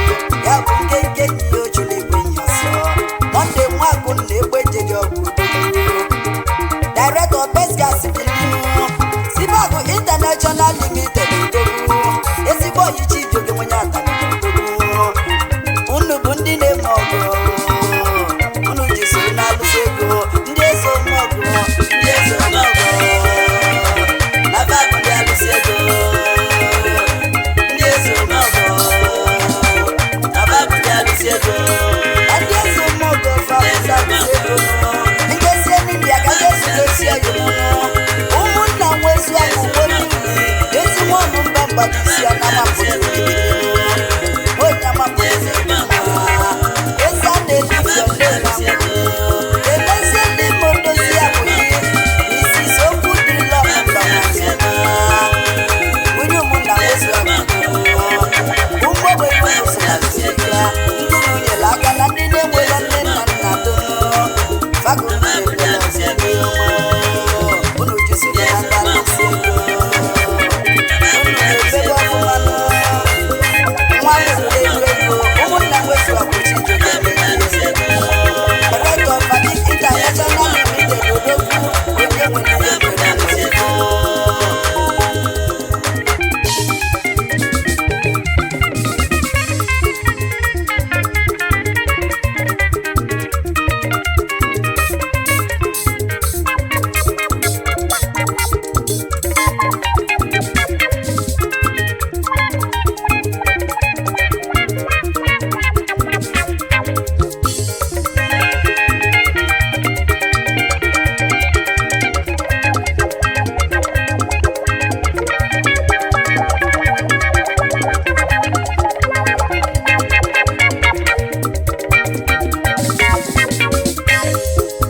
ya bụ nkenke nyi ochiri igwe nyi ọsọ Monday Nwakwunna egbe ejeje ọgụ Director Best Gas Bilinu Sibago International Limited odogwu ezigbo oyi Chijioke nwenye atani odogwu unu bụ ndị na-eme ọgụ unu ji soro na-alụsị ego ndị eze ọmọgụ ndị eze ọmọgụ na babụ ndị alụsị ego ndị eze ọmọgụ na babụ ndị alụsị ego na ndị eze ọmọgụ fabụzi alụsị ego ndị ezi enyi ya ka ndị ezi gosi oyibo ụmụnna nwezu akwụkwọ n'ubi ezi nwaọnụ mba mgbadisi ya na mapụta onye amapụta ezi a na-eduzi ọdịna emezie ndị ma odozi abụghị n'isi okwu dị lọmba onye ụmụnna nwezu akwụkwọ ụmụ ogbenye ụzọ ya ndị nyere aka na ndị na-enwere nne nna nna dono fagozi ebele ọzọ unu jisoro ya ndị alụsị ego unu na-ebebe ọfụma nwa nwere ego ụmụnna nwezu akwụkwọ Chijioke Director Fadik International Limited odogwu onye nwere ihe nwere alụsị ego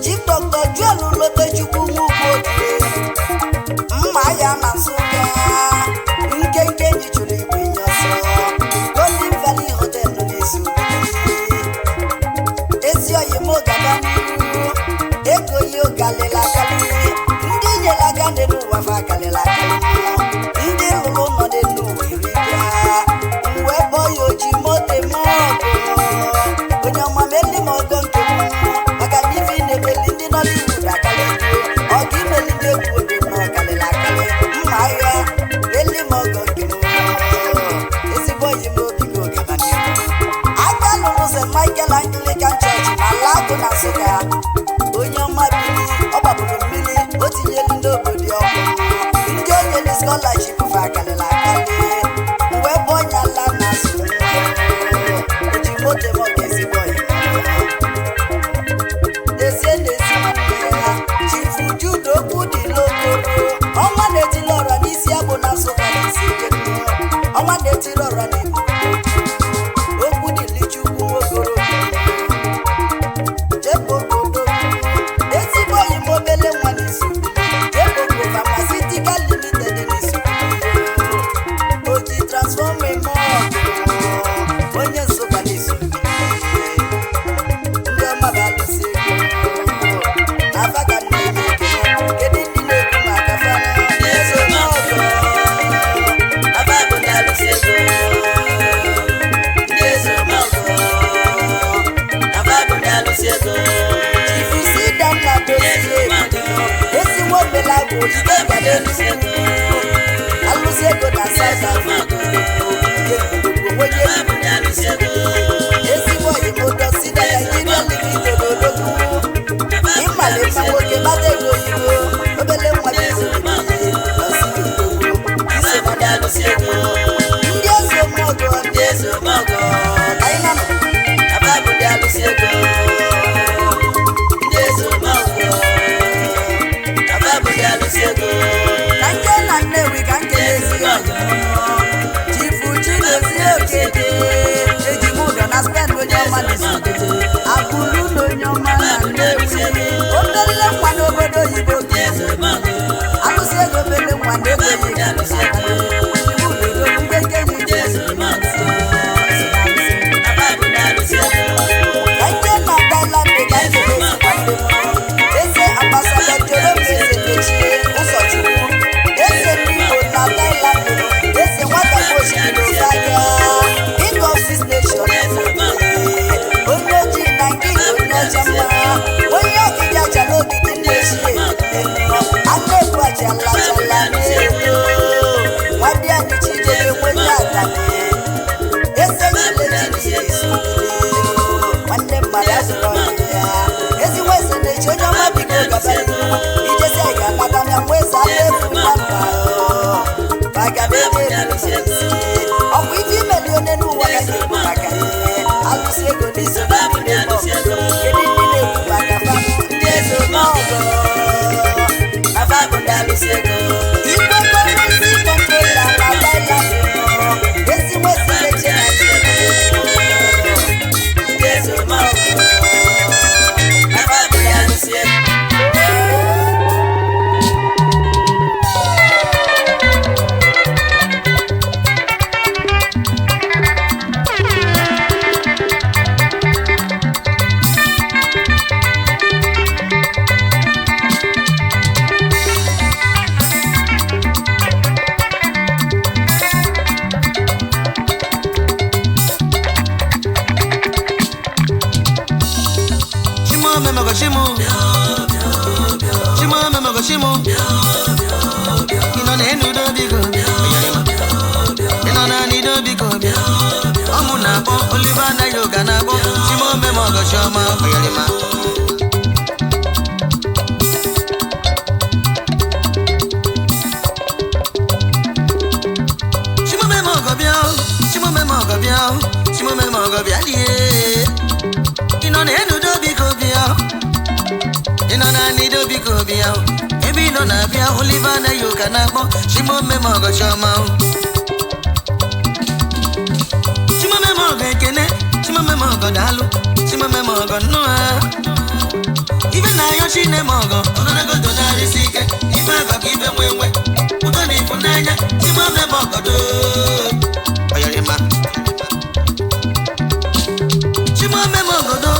Chief Dr. Joel Lotechukwu Nwugwuoke mma ya na Nsụka nkenke ji chụrụ igwe nye ọsọ Golden Valley Hotel n'isi ezi oyimo gaba n'iru ego ya ogalịla akalị ndị nyere aka n'elu ụwa fa akalịla akalị ndị lụrụ ụlọ n'elu ụwa iri bịa mgbe bọ ya oji moto ọgụ onye ọma meli m ọgọ nke m maka na ife na-emeli ndị Nollywood akalị ọga imeli ndị egwu oge m ọkalịla akalị mma agha meli m ọgọ nke m ezigbo oyi m obi gị ogaba n'iru aka lụrụ St. Michael Anglican Church na Lagos na Nsụka onye ọma bili ọ gbapụrụ mmiri o tinyelu ndị obodo ọkụ ndị onye na scholarship fa akalịla akalị mgbe bụ onye ala na azụ oji moto m ọga ezigbo oyi n'ezie n'ezi nwanne ya Chief obela bụ ike gbalelu alụsị ego na South Africa ezigbo oyimoto si na Nigeria Limited odogwu ịmalite nwoke gbata ego oyibo obele nwa ndị eze omọgọ anyị na ababụ ndị alụsị ego ndị eze omọgọ ababụ ndị alụsị ego ka nke na Nnewi ka nke na-ezi ọyị Chifu Chinezie Okeke eji m ụdọ na Spain onye ọma na-esite akụrụ ụlọ onye ọma na Nnewi obele nwa n'obodo oyibo alụsị ego obele nwa n'ego oyibo eze ambassador Jerome Ezemechi ụzọchukwu eze ndị Igbo na Thailand eze nwata osimiri Osagia King of Six Nations onye ojii na nke Igbo onye ọcha mma onye ọkịja aja n'ogidi nnechi anụ-egwu achalachala n'elu nwadị anyị chidebe nwenye atani eze chilechi nwanne mmadụ azụrụ ọdị ya ezigbo eze na-eji onye ọma biko gaba ijesi anyị ga-akpata na nwa eze ala efu na mba ọkwa ife imeli onye n'ụwa ya ga-ekwu maka ihe alụsị ego n'iso kedu ndị na-ekwu maka fa ndị eze omọgọ ababụ ndị alụsị ego ikpe kọrọsi kọntrola na Thailand ezigbo eze na-eche na ndị eze omọgọ ababụ ndị alụsị ego Oliver na yoga na bo Chimo memo go shoma oyalima Chimo memo go bia Chimo memo go bia Chimo memo go bia die Ino na enu do bi go bia Ino na ni do bi go bia Ebi no na bia Oliver na yoga na bo Chimo memo go shoma Ekene Chimamemo dalu Chimamemo noa Even na yo chine mogo Onana go donari sike Ife baki ife mwewe Utoni funanya Chimamemo do Oyarima Chimamemo do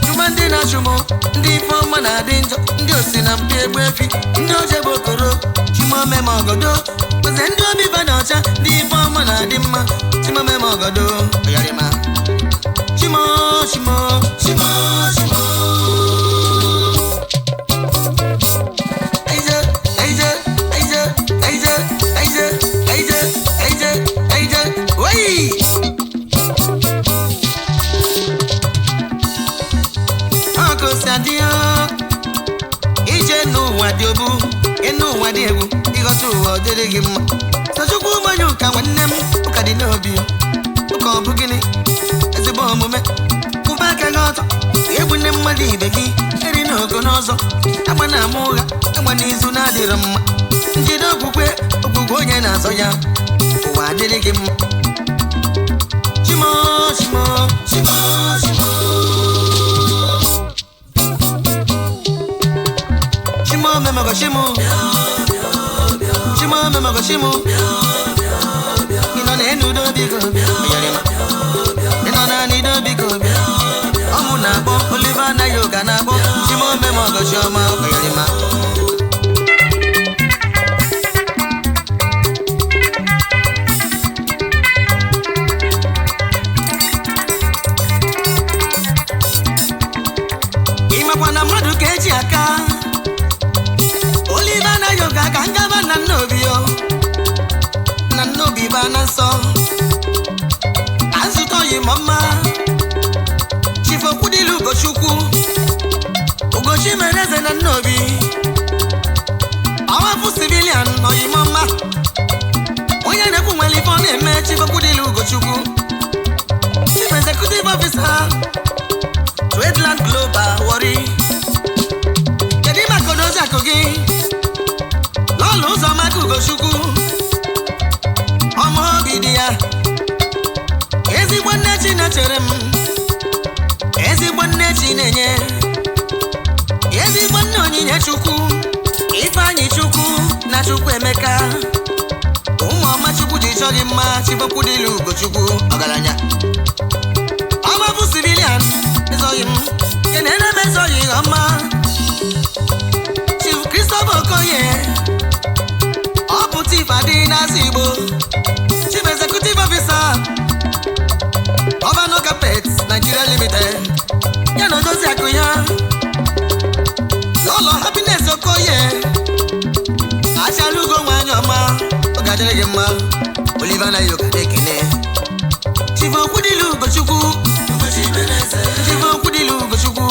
Chumandi na chumo Ndi foma na dinjo Ndi osi na mpi egwefi Ndi oje bokoro Chimamemo do Kuzendo biba nocha Ndi foma na dimma Chimamemo do Oyarima Chimo, Chimo, Chimo, Chimo. Aija, Aija, Aija, Aija, Aija, Aija, Aija, Aija. Wai. Ako sadio. Ije no wadiobu, eno wadiebu. Igotu oderege mma. Sochukwu manyu ka nwannem, ukadi n'obi. Uko bugini. Ezigbo omume ụba aka gị ọtọ egbune mmadụ ibe gị eri n'ogo n'ọzọ agba na ama ụgha agba n'izu na-adịrọ mma njide okwukwe onye na-azọ ya ụwa adịrị gị mma Chimo Chimo Chimo Chimo Chimo memego Chimo Chimo memego Chimo ịnọ na-enu udo biko Omu na bo Oliver na yoga na bo Chimo memo go shoma oyarima Ima kwa na madu keji aka Oliver nnobi o na nnobi ba na nsọ azụtọ yi mama chifokwudilu ugochukwu ugochi mereze na nnobi ọwafụ civilian oyi mama onye na-ekwu nwere ife ọ na-eme chifokwudilu ugochukwu chief executive officer Tradeland Global Warri kedu maka odozi akụ gị lọlụ ụzọ maka ugochukwu ọmụ obi dị ya ezigbo nne chi na-echere m ezigbo nne chi na-enye ezigbo nne onyinye chukwu Ifeanyị chukwu na chukwu emeka ụmụ ọma chukwu ji chọ gị mma chifokwudilu ugochukwu ọgaranya ọmabụ civilian ezoghị m kenene m ezoghị ọma Chief Christopher Okoye ọ bụ tif adị n'azụ Igbo Chief Executive Officer Ovano Carpet Nigeria Limited ya na odozi akụ ya Lolo Happiness Okoye achalugo nwanyị ọma ọ ga-adịrị gị mma Oliver na yoga na-ekene Chief Okwudilu Ugochukwu Chief Okwudilu Ugochukwu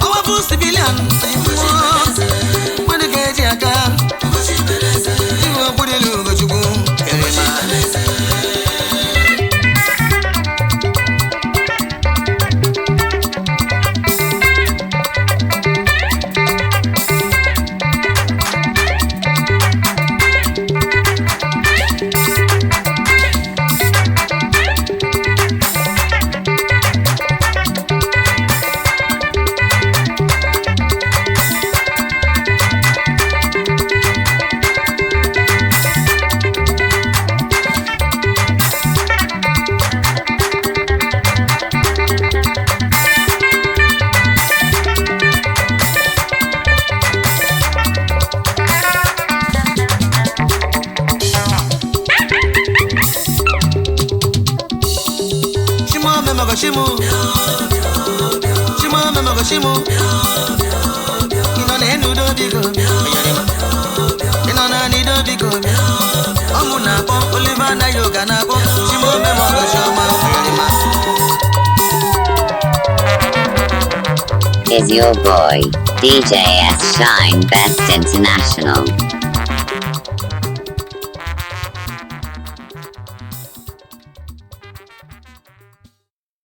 ọwa bụ civilian mmadụ ga-eji aka Chief Okwudilu Ugochukwu kerema Shimu ino na enu do bigo ino na ni do bigo omu na po Oliver na yoga na po Shimu memo go shoma is your boy DJ S Shine Best International.